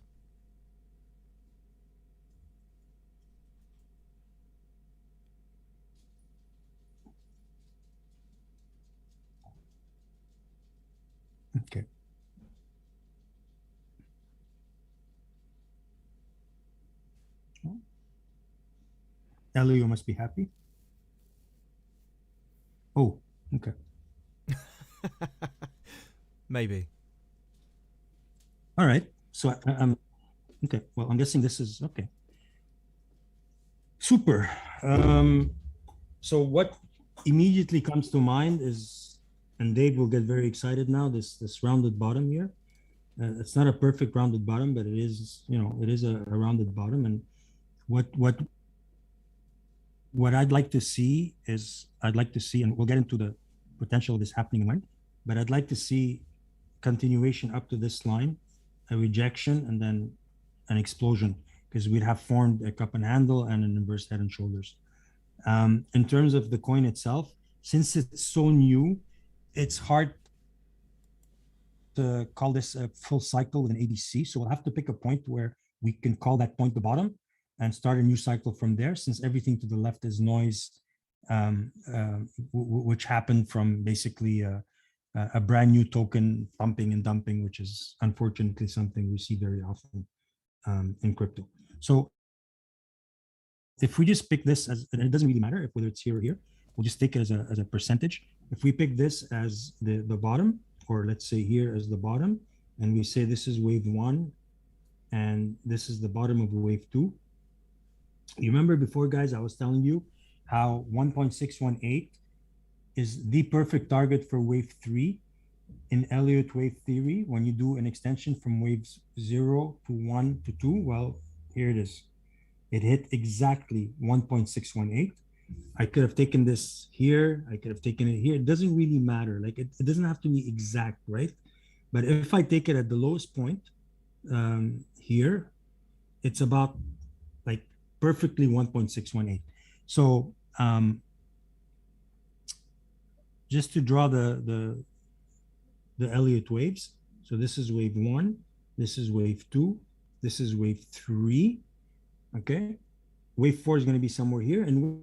Okay. Elio, you must be happy. Oh, okay. Maybe. All right. So I'm okay. Well, I'm guessing this is okay. Super. So what immediately comes to mind is, and Dave will get very excited now, this rounded bottom here. It's not a perfect rounded bottom, but it is, you know, it is a rounded bottom. And what I'd like to see is, and we'll get into the potential of this happening when, but I'd like to see continuation up to this line, a rejection, and then an explosion, because we'd have formed a cup and handle and an inverse head and shoulders. In terms of the coin itself, since it's so new, it's hard to call this a full cycle with an ABC. So we'll have to pick a point where we can call that point the bottom and start a new cycle from there, since everything to the left is noise, which happened from basically a brand new token pumping and dumping, which is unfortunately something we see very often in crypto. So if we just pick this as, and it doesn't really matter if whether it's here or here, we'll just take it as a percentage. If we pick this as the bottom, or let's say here as the bottom, and we say this is wave one, and this is the bottom of wave two. You remember before, guys, I was telling you how 1.618 is the perfect target for wave three in Elliott wave theory. When you do an extension from waves 0 to 1 to 2, well, here it is. It hit exactly 1.618. I could have taken this here. I could have taken it here. It doesn't really matter. Like it doesn't have to be exact, right? But if I take it at the lowest point here, it's about like perfectly 1.618. So just to draw the Elliott waves. So this is wave 1, this is wave 2, this is wave 3. Okay, wave 4 is going to be somewhere here, and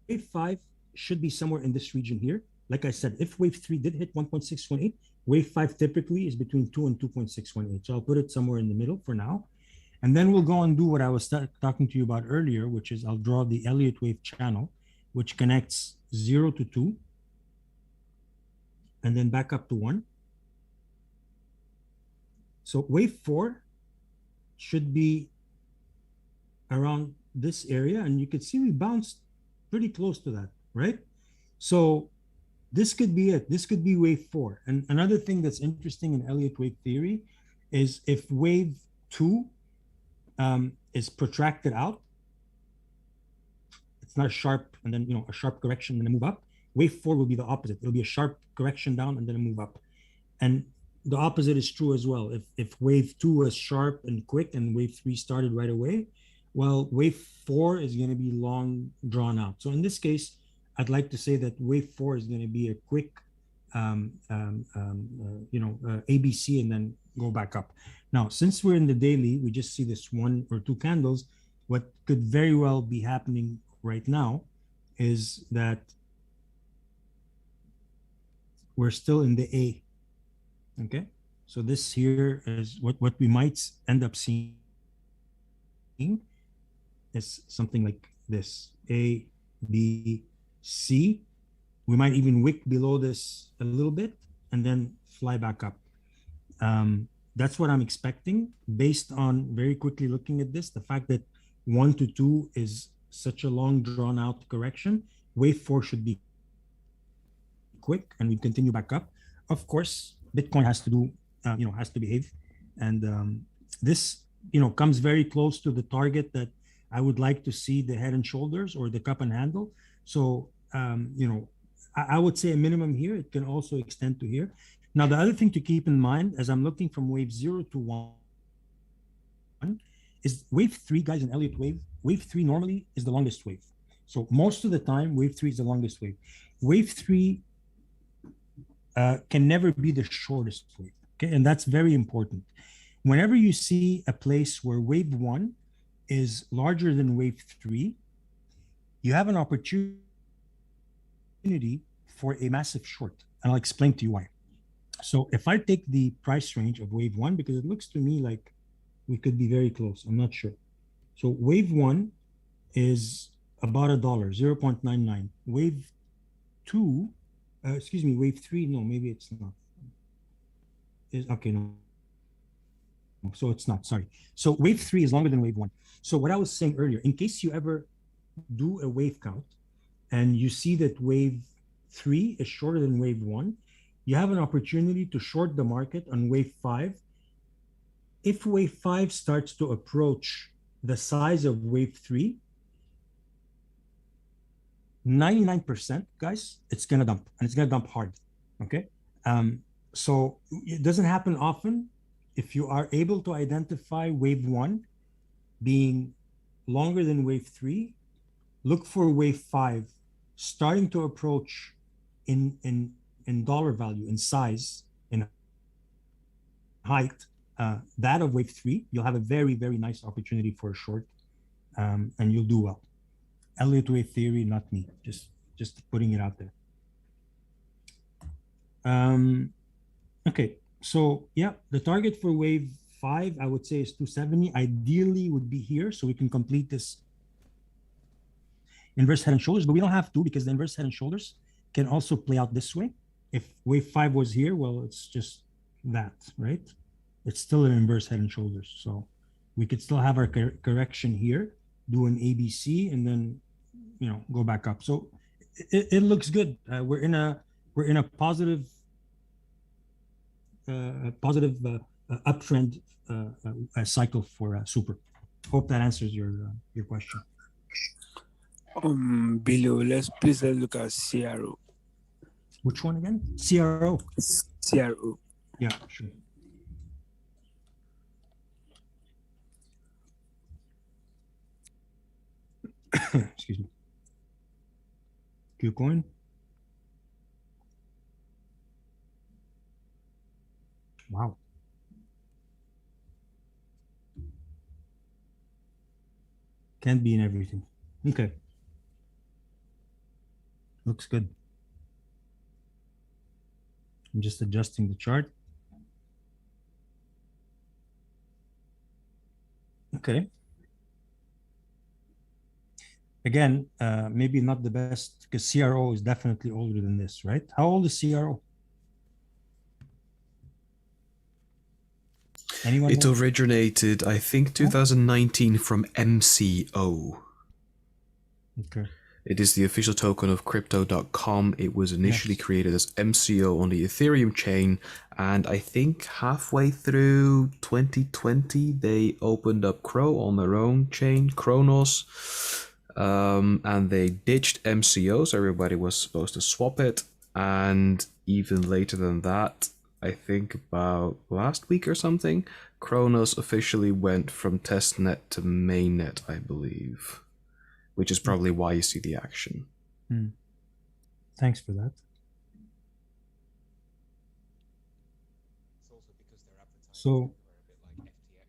wave 5 should be somewhere in this region here. Like I said, if wave 3 did hit 1.618, wave 5 typically is between 2 and 2.618. So I'll put it somewhere in the middle for now. And then we'll go and do what I was talking to you about earlier, which is I'll draw the Elliott wave channel, which connects 0 to 2, and then back up to 1. So wave 4 should be around this area, and you can see we bounced pretty close to that, right? So this could be it. This could be wave 4. And another thing that's interesting in Elliott wave theory is if wave 2 is protracted out, it's not sharp and then a sharp correction and then move up. Wave 4 will be the opposite. It'll be a sharp correction down and then a move up. And the opposite is true as well. If wave 2 was sharp and quick and wave 3 started right away, well, wave 4 is going to be long drawn out. So in this case, I'd like to say that wave 4 is going to be a quick ABC and then go back up. Now, since we're in the daily, we just see this 1 or 2 candles. What could very well be happening right now is that we're still in the A. Okay, so this here is what we might end up seeing is something like this: A, B, C. We might even wick below this a little bit and then fly back up. That's what I'm expecting based on very quickly looking at this. The fact that 1 to 2 is such a long drawn out correction, wave 4 should be quick and we continue back up. Of course, Bitcoin has to do, has to behave. And this, comes very close to the target that I would like to see the head and shoulders or the cup and handle. So, I would say a minimum here. It can also extend to here. Now, the other thing to keep in mind as I'm looking from wave 0 to 1 is wave 3, guys, in Elliott wave 3 normally is the longest wave. So most of the time, wave 3 is the longest wave. Wave 3 can never be the shortest wave, okay? And that's very important. Whenever you see a place where wave 1 is larger than wave 3, you have an opportunity for a massive short. And I'll explain to you why. So if I take the price range of wave 1, because it looks to me like we could be very close, I'm not sure. So wave 1 is about $1, 0.99. Wave 2, wave 3, no, maybe it's not. Okay, no. So it's not, sorry. So wave 3 is longer than wave 1. So what I was saying earlier, in case you ever do a wave count and you see that wave 3 is shorter than wave 1, you have an opportunity to short the market on wave 5. If wave 5 starts to approach the size of wave 3, 99%, guys, it's gonna dump, and it's gonna dump hard, okay? So it doesn't happen often. If you are able to identify wave 1 being longer than wave 3, look for wave 5 starting to approach in dollar value, in size, in height, that of wave 3. You'll have a very, very nice opportunity for a short, and you'll do well. Elliott wave theory, not me. Just putting it out there. Okay, so yeah, the target for wave 5, I would say, is 270. Ideally would be here, so we can complete this inverse head and shoulders, but we don't have to, because the inverse head and shoulders can also play out this way. If wave 5 was here, well, it's just that, right? It's still an inverse head and shoulders. So we could still have our correction here, do an ABC, and then, go back up. So it looks good. We're in a positive uptrend cycle for super. Hope that answers your question. Below, let's look at CRO. Which one again? CRO. CRO. Yeah, sure. Excuse me. Qcoin. Wow. Can't be in everything. Okay. Looks good. I'm just adjusting the chart. Okay. Again, maybe not the best because CRO is definitely older than this, right? How old is CRO? Anyone It know? originated, I think, 2019 from MCO. Okay. It is the official token of crypto.com. It was initially Yes. created as MCO on the Ethereum chain, and I think halfway through 2020 they opened up Crow on their own chain, Kronos, and they ditched MCO, so everybody was supposed to swap it. And even later than that, I think about last week or something, Kronos officially went from testnet to mainnet, I believe, which is probably why you see the action. Thanks for that. So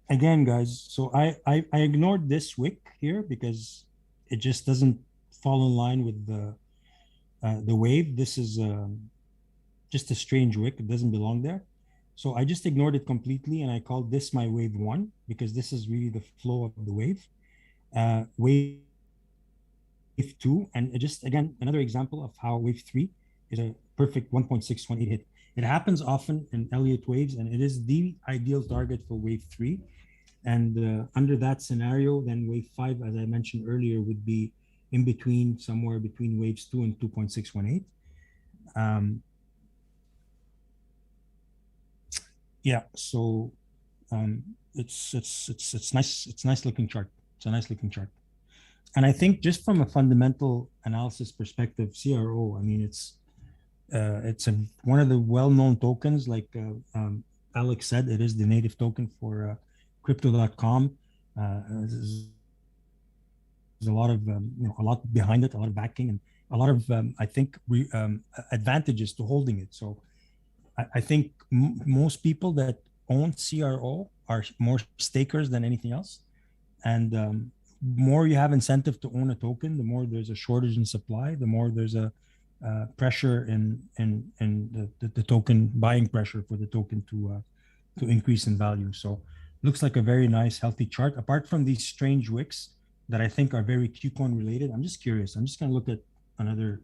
again, guys, so I ignored this wick here because it just doesn't fall in line with the wave. This is just a strange wick. It doesn't belong there. So I just ignored it completely and I called this my wave 1 because this is really the flow of the wave. Wave 2, and just again, another example of how wave 3 is a perfect 1.618 hit. It happens often in Elliott waves and it is the ideal target for wave 3. And under that scenario, then wave 5, as I mentioned earlier, would be in between, somewhere between waves 2 and 2.618. Yeah, so it's nice. It's a nice looking chart. It's a nice looking chart. And I think just from a fundamental analysis perspective, CRO, I mean, it's one of the well-known tokens. Like Alex said, it is the native token for crypto.com. There's a lot of a lot behind it, a lot of backing, and a lot of I think advantages to holding it. So I think most people that own CRO are more stakers than anything else. And more you have incentive to own a token, the more there's a shortage in supply, the more there's a pressure in the token, buying pressure for the token to increase in value. So looks like a very nice, healthy chart. Apart from these strange wicks that I think are very Qcoin related, I'm just curious. I'm just going to look at another.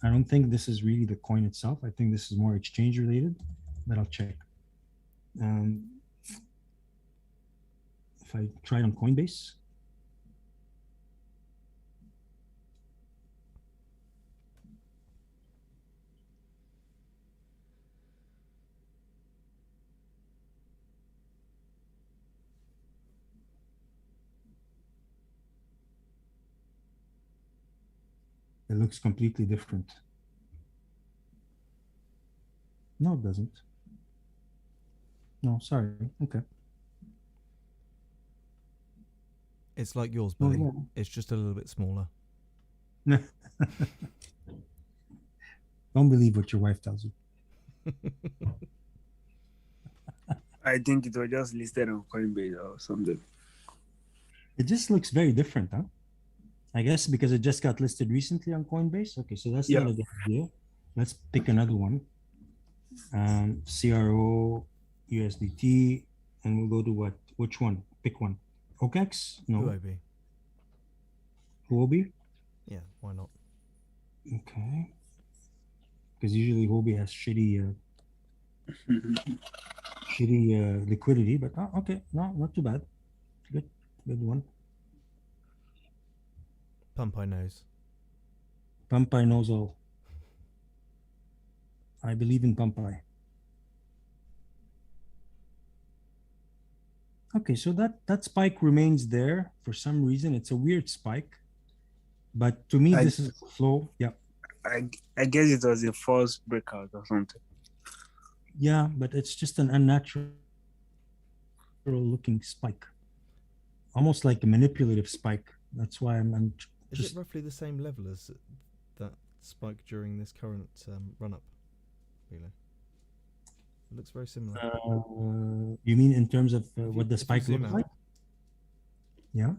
I don't think this is really the coin itself. I think this is more exchange related, but I'll check. If I try it on Coinbase. It looks completely different. No, it doesn't. No, sorry. Okay. It's like yours, Oh, Billy. yeah. It's just a little bit smaller. Don't believe what your wife tells you. I think it was just listed on Coinbase or something. It just looks very different, huh? I guess because it just got listed recently on Coinbase. Okay, so that's not a good idea. Let's pick another one. CRO, USDT, and we'll go to what? Which one? Pick one. OKEX? No. Huobi. Huobi? Yeah, why not? Okay. Because usually Huobi has shitty liquidity, but okay, no, not too bad. Good one. Pumpeye knows. Pumpeye knows all. I believe in Pumpeye. Okay, so that spike remains there for some reason. It's a weird spike But to me, I- this is flow. Yeah. I guess it was a false breakout or something. Yeah, but it's just an unnatural looking spike, almost like a manipulative spike. That's why I'm Is just. it roughly the same level as that spike during this current run up? Really, it looks very similar. You mean in terms of what the if you spike zoom looks out like? Yeah.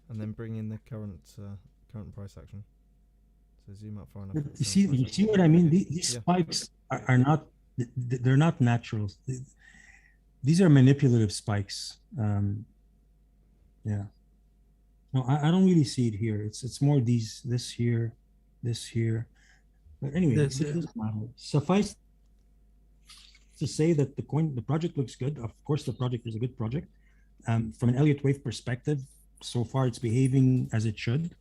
and then bring in the current price action. So zoom out far enough. But for the you current see, price you action. see what I mean? These Yeah. spikes are not. They're not natural. These are manipulative spikes. Yeah. No, I don't really see it here. It's more this here, this here. But anyway, it doesn't matter. Suffice to say that the project looks good. Of course, the project is a good project. From an Elliott wave perspective, so far it's behaving as it should.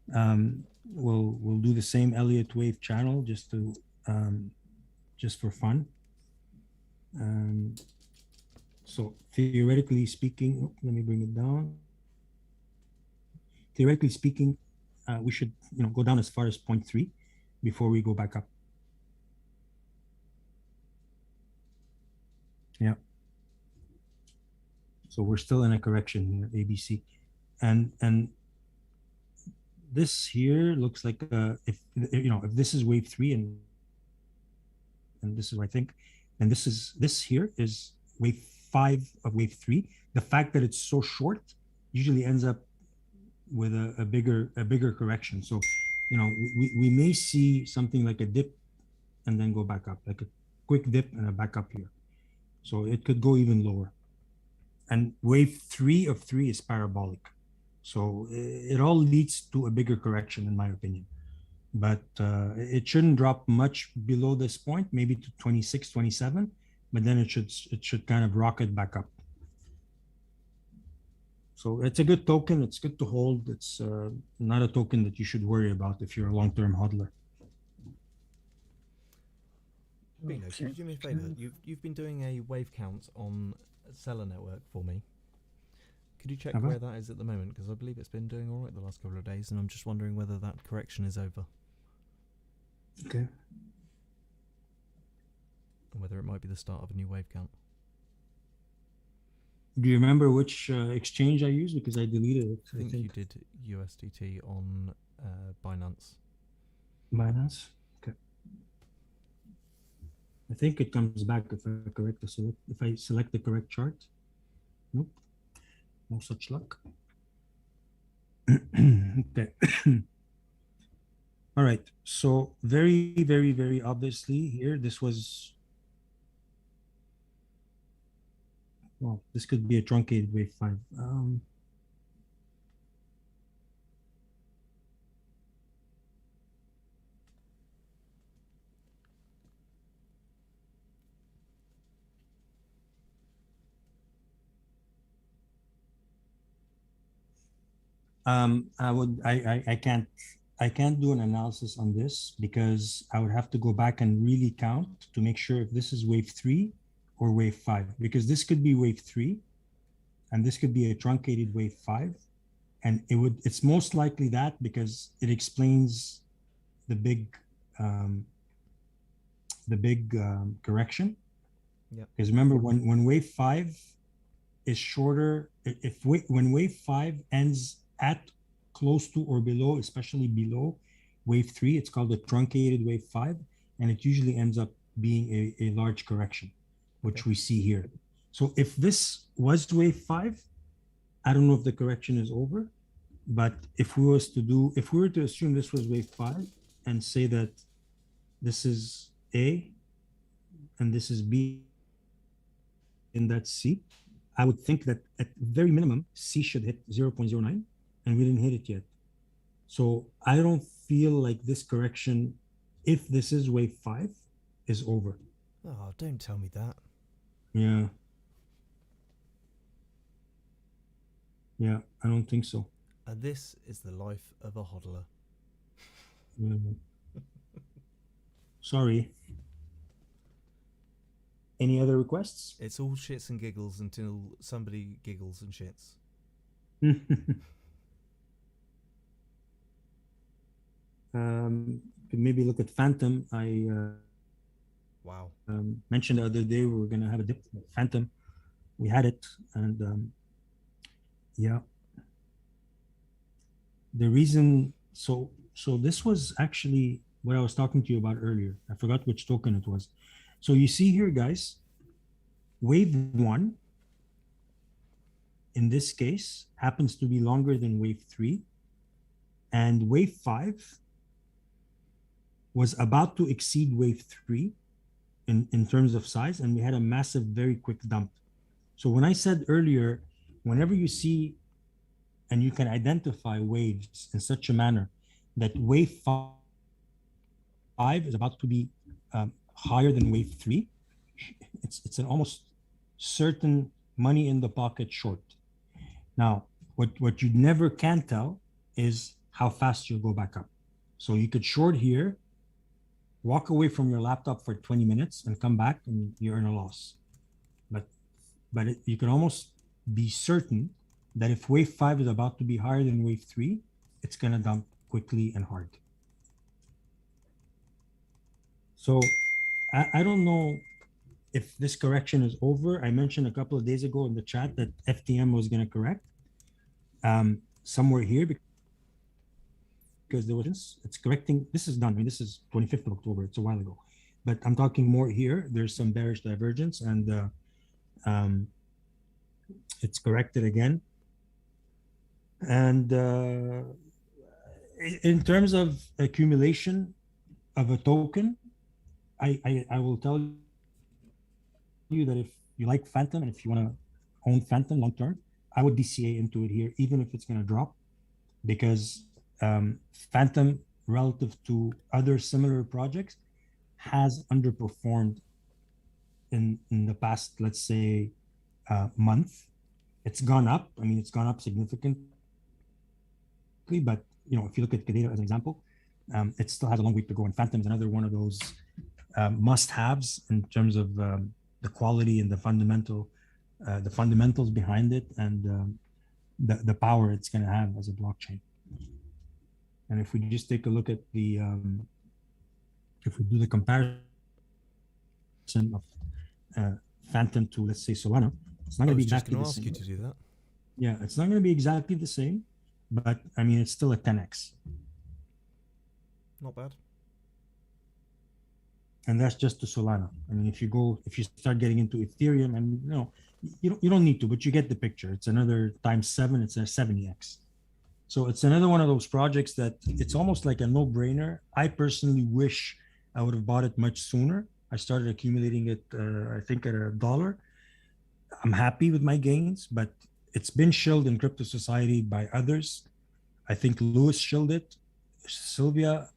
We'll do the same Elliott wave channel just to just for fun. So theoretically speaking, let me bring it down. Theoretically speaking, we should go down as far as 0.3 before we go back up. Yeah. So we're still in a correction here, ABC, and this here looks like if this is wave 3 and this is I think, and this here is wave 5 of wave 3. The fact that it's so short usually ends up with a bigger correction. So we may see something like a dip and then go back up, like a quick dip and a back up here. So it could go even lower. And wave 3 of 3 is parabolic. So it all leads to a bigger correction, in my opinion. But it shouldn't drop much below this point, maybe to 26, 27, but then it should kind of rocket back up. So it's a good token. It's good to hold. It's not a token that you should worry about if you're a long-term hodler. Bilo, could you do me a favor? You've been doing a wave count on Seller Network for me. Could you check where that is at the moment? Because I believe it's been doing all right the last couple of days, and I'm just wondering whether that correction is over. Okay. And whether it might be the start of a new wave count. Do you remember which exchange I used? Because I deleted it. I think you did USDT on Binance. Binance? Okay. I think it comes back if I select the correct chart. Nope. No such luck. Okay. All right. So very, very, very obviously here, this was, well, this could be a truncated wave 5. I can't do an analysis on this because I would have to go back and really count to make sure if this is wave 3 or wave 5, because this could be wave 3 and this could be a truncated wave 5, and it's most likely that because it explains the big correction. Yeah. Because remember when wave 5 is shorter, when wave 5 ends at close to or below, especially below wave 3, it's called a truncated wave 5, and it usually ends up being a large correction, which we see here. So if this was wave 5, I don't know if the correction is over, but if we were to assume this was wave 5 and say that this is A and this is B and that's C, I would think that at very minimum, C should hit 0.09, and we didn't hit it yet. So I don't feel like this correction, if this is wave 5, is over. Oh, don't tell me that. Yeah. Yeah, I don't think so. And this is the life of a hodler. Yeah. Sorry. Any other requests? It's all shits and giggles until somebody giggles and shits. maybe look at Phantom. I Wow. mentioned the other day we were going to have a dip. Phantom, we had it, and yeah. The reason, so this was actually what I was talking to you about earlier. I forgot which token it was. So you see here, guys, wave one in this case happens to be longer than wave three, and wave five was about to exceed wave three in terms of size, and we had a massive, very quick dump. So when I said earlier, whenever you see and you can identify waves in such a manner that wave five is about to be higher than wave three, it's an almost certain money in the pocket short. Now, what you never can tell is how fast you'll go back up. So you could short here, walk away from your laptop for 20 minutes and come back and you earn a loss. But you can almost be certain that if wave five is about to be higher than wave three, it's going to dump quickly and hard. So I don't know if this correction is over. I mentioned a couple of days ago in the chat that FTM was going to correct somewhere here because there was, it's correcting. This is done. I mean, this is 25th of October. It's a while ago. But I'm talking more here. There's some bearish divergence and it's corrected again. And in terms of accumulation of a token, I will tell you that if you like Phantom and if you want to own Phantom long term, I would DCA into it here, even if it's going to drop, because Phantom relative to other similar projects has underperformed in the past, let's say, month. It's gone up. I mean, it's gone up significantly, but you know, if you look at Kadena as an example, it still has a long way to go. And Phantom is another one of those must-haves in terms of the quality and the fundamentals behind it and the power it's going to have as a blockchain. And if we just take a look at the, if we do the comparison of Phantom to, let's say, Solana, it's not going to be exactly the same. I was just going to ask you to do that. Yeah, it's not going to be exactly the same, but I mean, it's still a 10x. Not bad. And that's just to Solana. I mean, if you start getting into Ethereum, and you don't need to, but you get the picture. It's another times 7. It's a 70x. So it's another one of those projects that it's almost like a no-brainer. I personally wish I would have bought it much sooner. I started accumulating it, I think, at $1. I'm happy with my gains, but it's been shilled in Crypto Society by others. I think Lewis shilled it, Sylvia,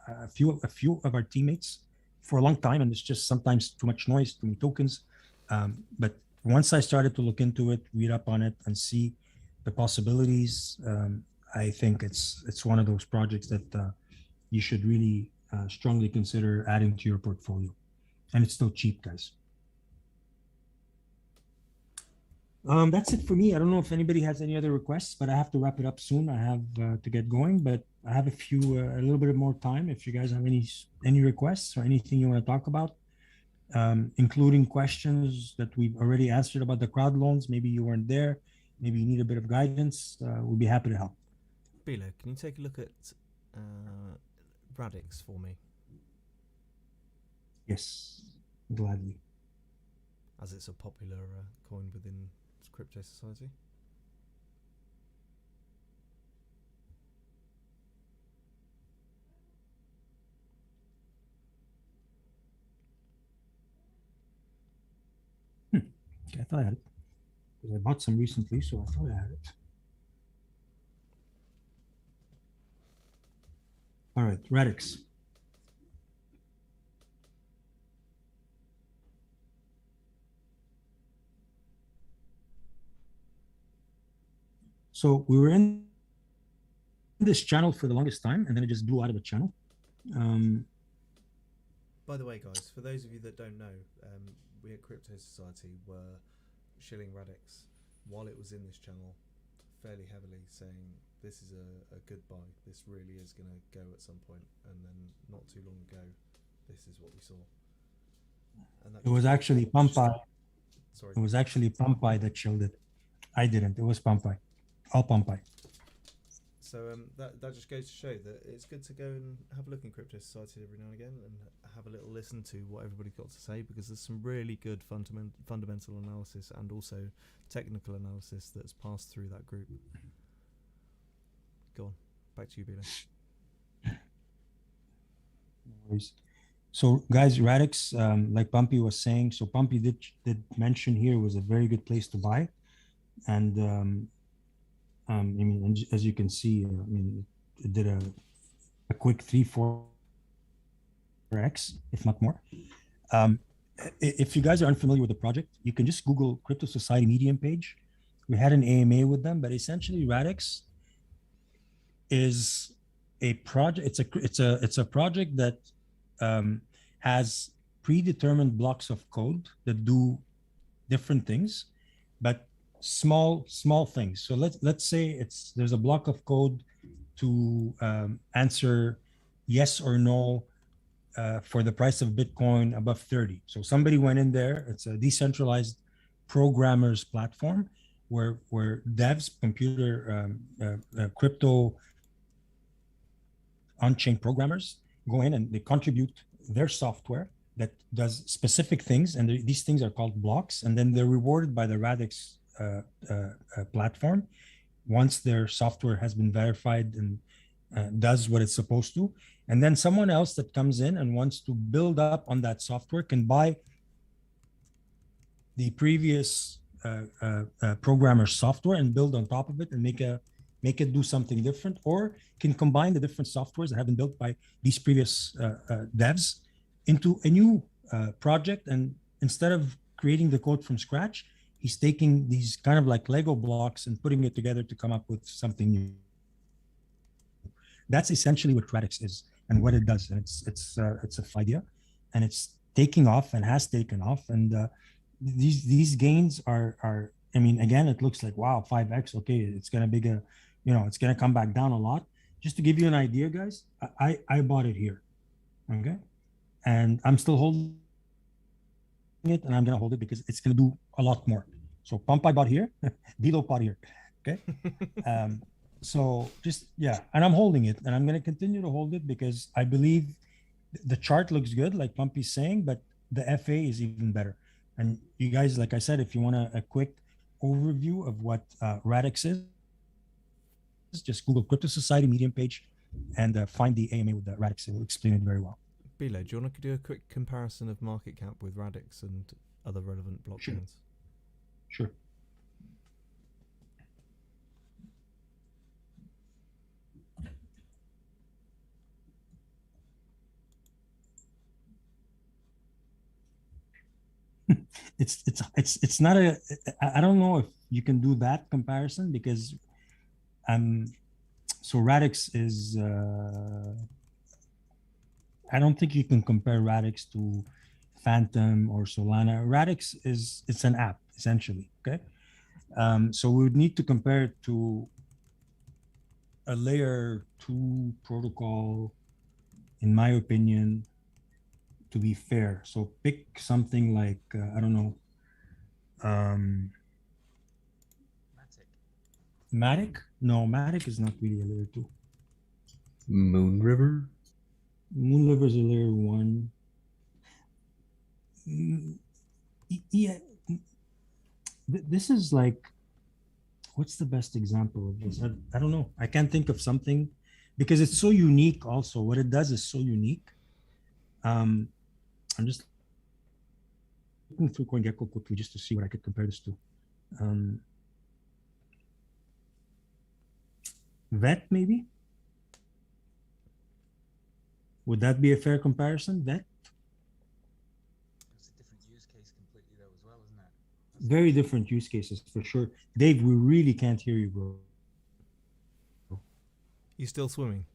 a few of our teammates for a long time, and it's just sometimes too much noise, too many tokens. But once I started to look into it, read up on it, and see the possibilities, I think it's one of those projects that you should really strongly consider adding to your portfolio. And it's still cheap, guys. That's it for me. I don't know if anybody has any other requests, but I have to wrap it up soon. I have to get going, but I have a little bit more time. If you guys have any requests or anything you want to talk about, including questions that we've already answered about the crowd loans, maybe you weren't there, maybe you need a bit of guidance, we'll be happy to help. Bilo, can you take a look at Radix for me? Yes, gladly. As it's a popular coin within Crypto Society. Okay, I thought I had it. Because I bought some recently, so I thought I had it. All right, Radix. So we were in this channel for the longest time, and then it just blew out of the channel. By the way, guys, for those of you that don't know, we at Crypto Society were shilling Radix while it was in this channel fairly heavily, saying this is a good buy. This really is going to go at some point, and then not too long ago, this is what we saw. And that It was actually Pumpeye. Sorry. It was actually Pumpeye that chilled it. I didn't. It was Pumpeye. All Pumpeye. So that just goes to show that it's good to go and have a look in Crypto Society every now and again and have a little listen to what everybody's got to say, because there's some really good fundamental analysis and also technical analysis that's passed through that group. Go on, back to you, Bilo. No worries. So guys, Radix, like Pumpy was saying, so Pumpy did mention here was a very good place to buy, and I mean, and as you can see, I mean, it did a quick 3-4x, if not more. If you guys are unfamiliar with the project, you can just Google Crypto Society Medium page. We had an AMA with them, but essentially Radix is a project. It's a project that has predetermined blocks of code that do different things, but small things. So let's say there's a block of code to answer yes or no for the price of Bitcoin above 30. So somebody went in there. It's a decentralized programmers platform where devs, crypto on-chain programmers go in and they contribute their software that does specific things, and these things are called blocks, and then they're rewarded by the Radix platform once their software has been verified and does what it's supposed to. And then someone else that comes in and wants to build up on that software can buy the previous programmer software and build on top of it and make it do something different, or can combine the different softwares that have been built by these previous devs into a new project. And instead of creating the code from scratch, he's taking these kind of like Lego blocks and putting it together to come up with something new. That's essentially what Radix is and what it does. And it's a idea, and it's taking off and has taken off. And these gains are, I mean, again, it looks like, wow, 5x. Okay, it's gonna be it's gonna come back down a lot. Just to give you an idea, guys, I bought it here, okay, and I'm still holding it, and I'm gonna hold it because it's gonna do a lot more. So Pumpeye bought here, Bilo bought here, okay. So just, yeah, and I'm holding it, and I'm going to continue to hold it because I believe the chart looks good, like Pumpy's saying, but the FA is even better. And you guys, like I said, if you want a quick overview of what Radix is, just Google Crypto Society Medium page and find the AMA with the Radix. It will explain it very well. Bilo, do you want to do a quick comparison of market cap with Radix and other relevant blockchains? Sure. It's not a, I don't know if you can do that comparison because so Radix is I don't think you can compare Radix to Phantom or Solana. Radix it's an app essentially, okay. So we would need to compare it to a layer 2 protocol, in my opinion, to be fair. So pick something like I don't know, Matic. No, Matic is not really a layer 2. Moonriver. Moonriver is a layer 1. Yeah, this is like, what's the best example of this? I don't know. I can't think of something because it's so unique. Also, what it does is so unique. I'm just looking through CoinGecko quickly just to see what I could compare this to. Vet, maybe? Would that be a fair comparison? Vet? It's a different use case completely though as well, isn't it? Very different use cases for sure. Dave, we really can't hear you, bro. You still swimming?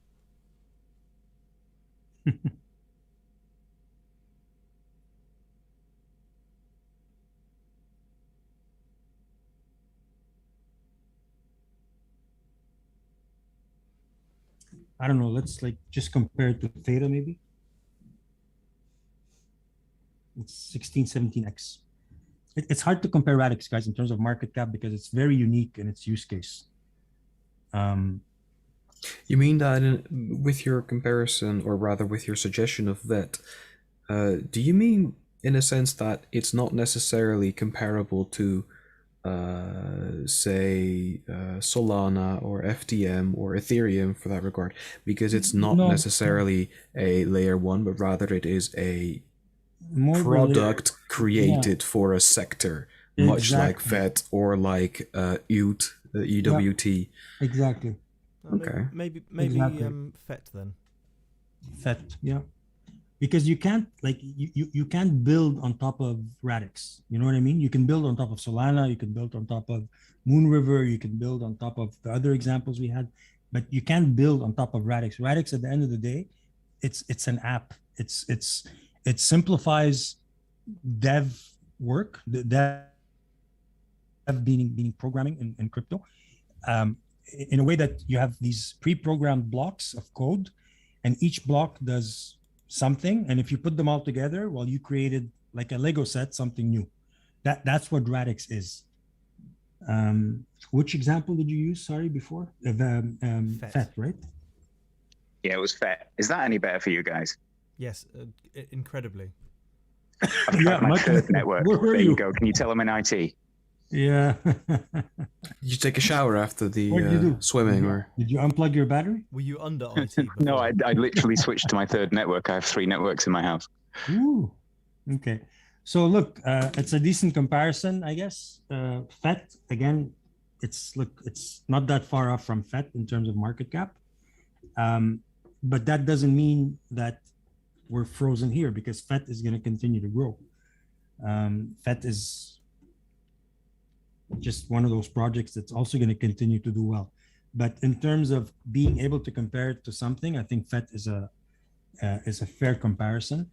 I don't know, let's like just compare it to theta maybe. It's 16, 17x. It's hard to compare Radix, guys, in terms of market cap because it's very unique in its use case. You mean that with your comparison, or rather with your suggestion of VET, do you mean in a sense that it's not necessarily comparable to, say, Solana or FTM or Ethereum for that regard, because it's not No, necessarily a layer one, but rather it is a more product created for a sector, much like Exactly. VET or like EWT, EWT. Exactly. Okay. Maybe Exactly. FET then. FET, yeah. Because you can't like you can't build on top of Radix. You know what I mean? You can build on top of Solana, you can build on top of Moonriver, you can build on top of the other examples we had, but you can't build on top of Radix. Radix at the end of the day, it's an app. It simplifies dev work, the dev being programming in crypto, in a way that you have these pre-programmed blocks of code, and each block does something, and if you put them all together, well, you created like a Lego set, something new. That's what Radix is. Which example did you use? Sorry, before FET, right? Yeah, it was FET. Is that any better for you guys? Yes, incredibly. I've tried my third network. Where There you go. Can you tell them in IT? Yeah. Did you take a shower after the What did you do? swimming, or Did you unplug your battery? Were you under IT? No, I literally switched to my third network. I have 3 networks in my house. Ooh. Okay. So look, it's a decent comparison, I guess. FET, again, it's not that far off from FET in terms of market cap. But that doesn't mean that we're frozen here, because FET is going to continue to grow. FET is just one of those projects that's also going to continue to do well. But in terms of being able to compare it to something, I think FET is a fair comparison.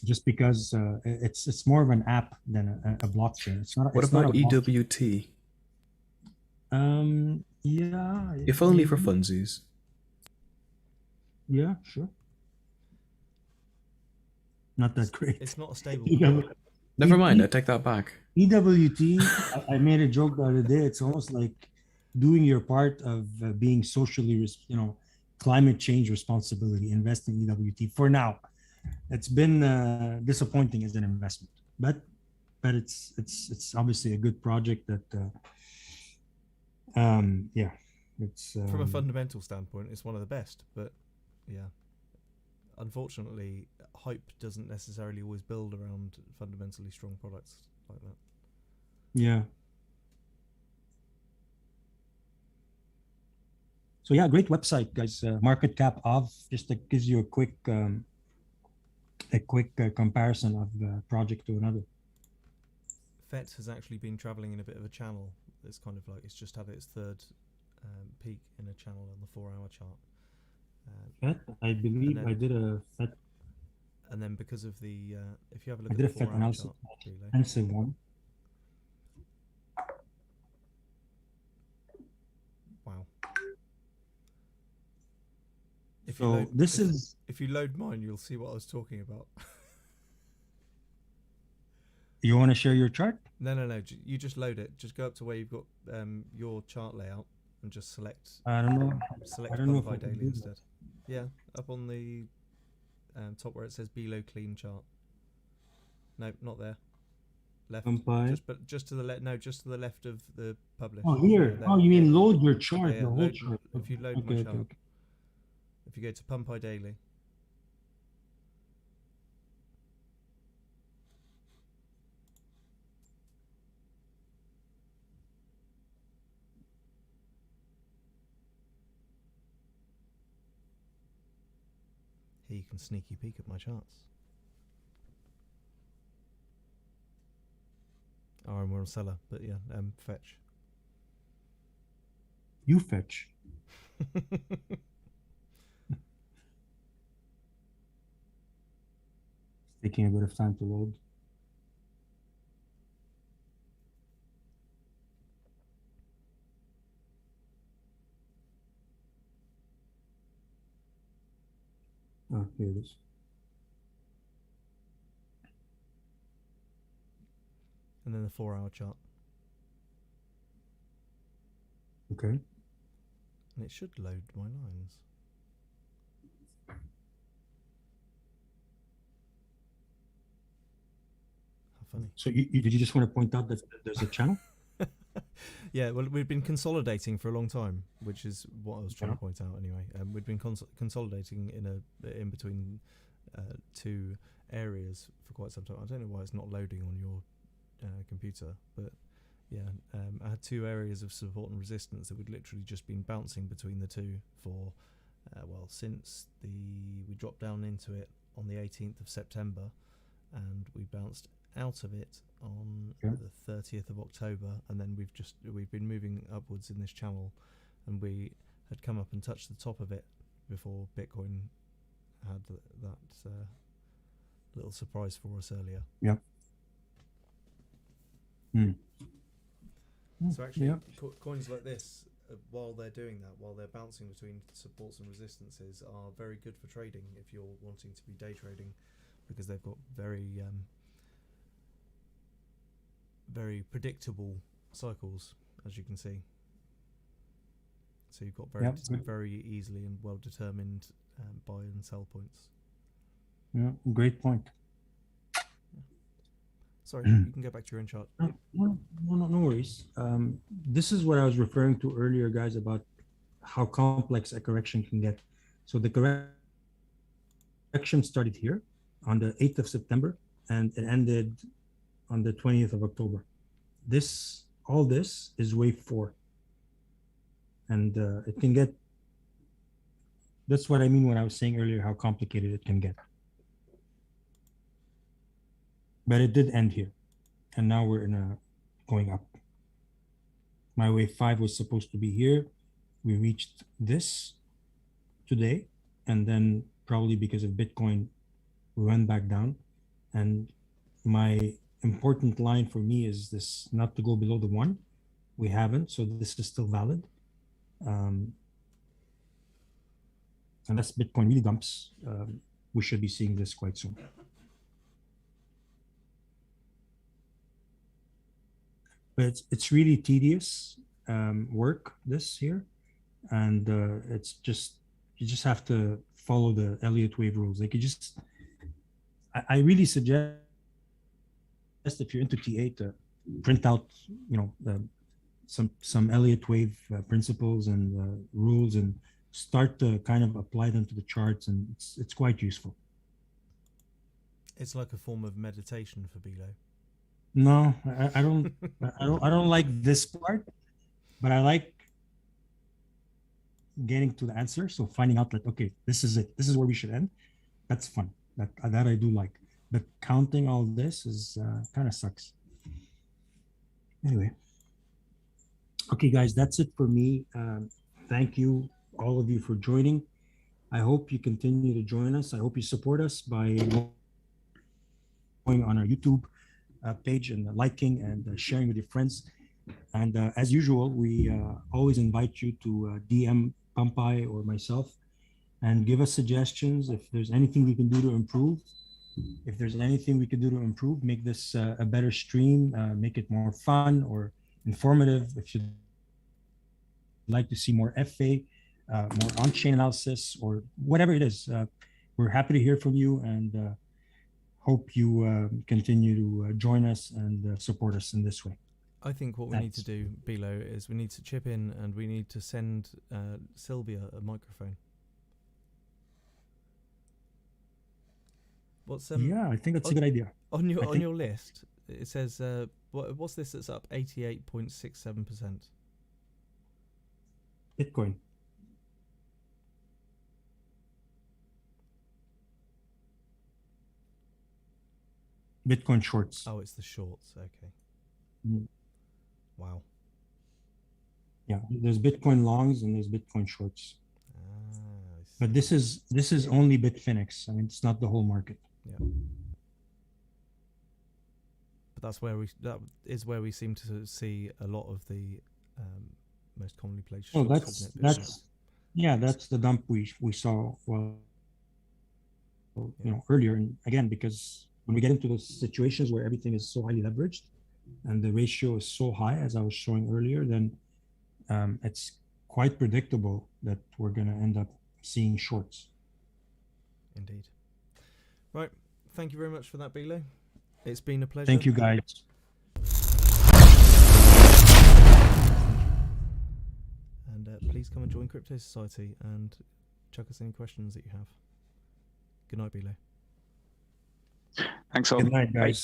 Just because it's more of an app than a blockchain. It's not. what It's about not a blockchain. EWT? Yeah. If only for funsies. Yeah, sure. Not that great. It's not a stable. Never mind, I take that back. EWT, I made a joke the other day. It's almost like doing your part of being socially, climate change responsibility. Invest in EWT for now. It's been disappointing as an investment, but it's obviously a good project that yeah, it's From a fundamental standpoint, it's one of the best, but yeah, unfortunately, hype doesn't necessarily always build around fundamentally strong products like that. Yeah. So yeah, great website, guys. Market cap of, just that gives you a quick comparison of the project to another. FET has actually been traveling in a bit of a channel. It's kind of like it's just had its third peak in a channel on the 4-hour chart. FET, I believe then, I did a FET. And then because of the, if you have a look I at did a the FET 4-hour analysis. chart, Expensive one. Wow. If So you load, this is. If you load mine, you'll see what I was talking about. You want to share your chart? No. You just load it. Just go up to where you've got your chart layout and just select. I don't know. Select I don't know if I Pumpeye can Daily do that. instead. Yeah, up on the top where it says Bilo clean chart. No, not there. Left. Pumpeye. Just to the left. No, just to the left of the publish. Oh, here. There. Oh, you mean load your chart, Yeah, the whole load, chart. if you load my chart. If you go to Pumpeye Daily. Here you can sneaky peek at my charts. Oh, and we're on seller, but yeah, fetch. You fetch. Taking a bit of time to load. Oh, here it is. And then the 4-hour chart. Okay. And it should load my lines. How funny. So did you just want to point out that there's a channel? Yeah, well, we've been consolidating for a long time, which is what I was trying Yeah. to point out anyway. We've been consolidating in between two areas for quite some time. I don't know why it's not loading on your computer, but yeah, I had two areas of support and resistance that we'd literally just been bouncing between the two for well, since we dropped down into it on the 18th of September, and we bounced out of it on the 30th of October, and then we've been moving upwards in this channel, and we had come up and touched the top of it before Bitcoin had that little surprise for us earlier. Yeah. Hmm. So actually, Yeah. coins like this, while they're doing that, while they're bouncing between supports and resistances, are very good for trading if you're wanting to be day trading, because they've got very very predictable cycles, as you can see. So you've got very easily and well determined buy and sell points. Yeah, great point. Sorry, you can go back to your own chart. No worries. This is what I was referring to earlier, guys, about how complex a correction can get. So the correction started here on the 8th of September, and it ended on the 20th of October. All this is wave 4. And it can get, that's what I mean when I was saying earlier how complicated it can get. But it did end here, and now we're going up. My wave 5 was supposed to be here. We reached this today, and then probably because of Bitcoin, we went back down. And my important line for me is this: not to go below the 1. We haven't, so this is still valid. Unless Bitcoin really dumps, we should be seeing this quite soon. But it's really tedious work this here, and it's just, you just have to follow the Elliott wave rules. Like, I really suggest, if you're into TA, to print out, some Elliott wave principles and rules, and start to kind of apply them to the charts, and it's quite useful. It's like a form of meditation for Bilo. No, I don't like this part, but I like getting to the answer. So finding out that, okay, this is it. This is where we should end. That's fun. That I do like. But counting all this is kind of sucks. Anyway. Okay, guys, that's it for me. Thank you, all of you, for joining. I hope you continue to join us. I hope you support us by going on our YouTube page and liking and sharing with your friends. And as usual, we always invite you to DM Pumpeye or myself and give us suggestions if there's anything we can do to improve. If there's anything we can do to improve, make this a better stream, make it more fun or informative. If you'd like to see more FA, more on-chain analysis, or whatever it is, we're happy to hear from you, and hope you continue to join us and support us in this way. I think what we need to do, Bilo, is we need to chip in and we need to send Sylvia a microphone. Yeah, I think that's a good idea. On your list, it says what's this that's up 88.67%? Bitcoin. Bitcoin shorts. Oh, it's the shorts. Okay. Mm. Wow. Yeah, there's Bitcoin longs and there's Bitcoin shorts. But this is only Bitfinex. I mean, it's not the whole market. Yeah. But that is where we seem to see a lot of the most commonly played shorts. Oh, that's the dump we saw. Well, earlier. And again, because when we get into those situations where everything is so highly leveraged and the ratio is so high, as I was showing earlier, then it's quite predictable that we're going to end up seeing shorts. Indeed. Right. Thank you very much for that, Bilo. It's been a pleasure. Thank you, guys. And please come and join Crypto Society and chuck us any questions that you have. Good night, Bilo. Thanks all. Good night, guys.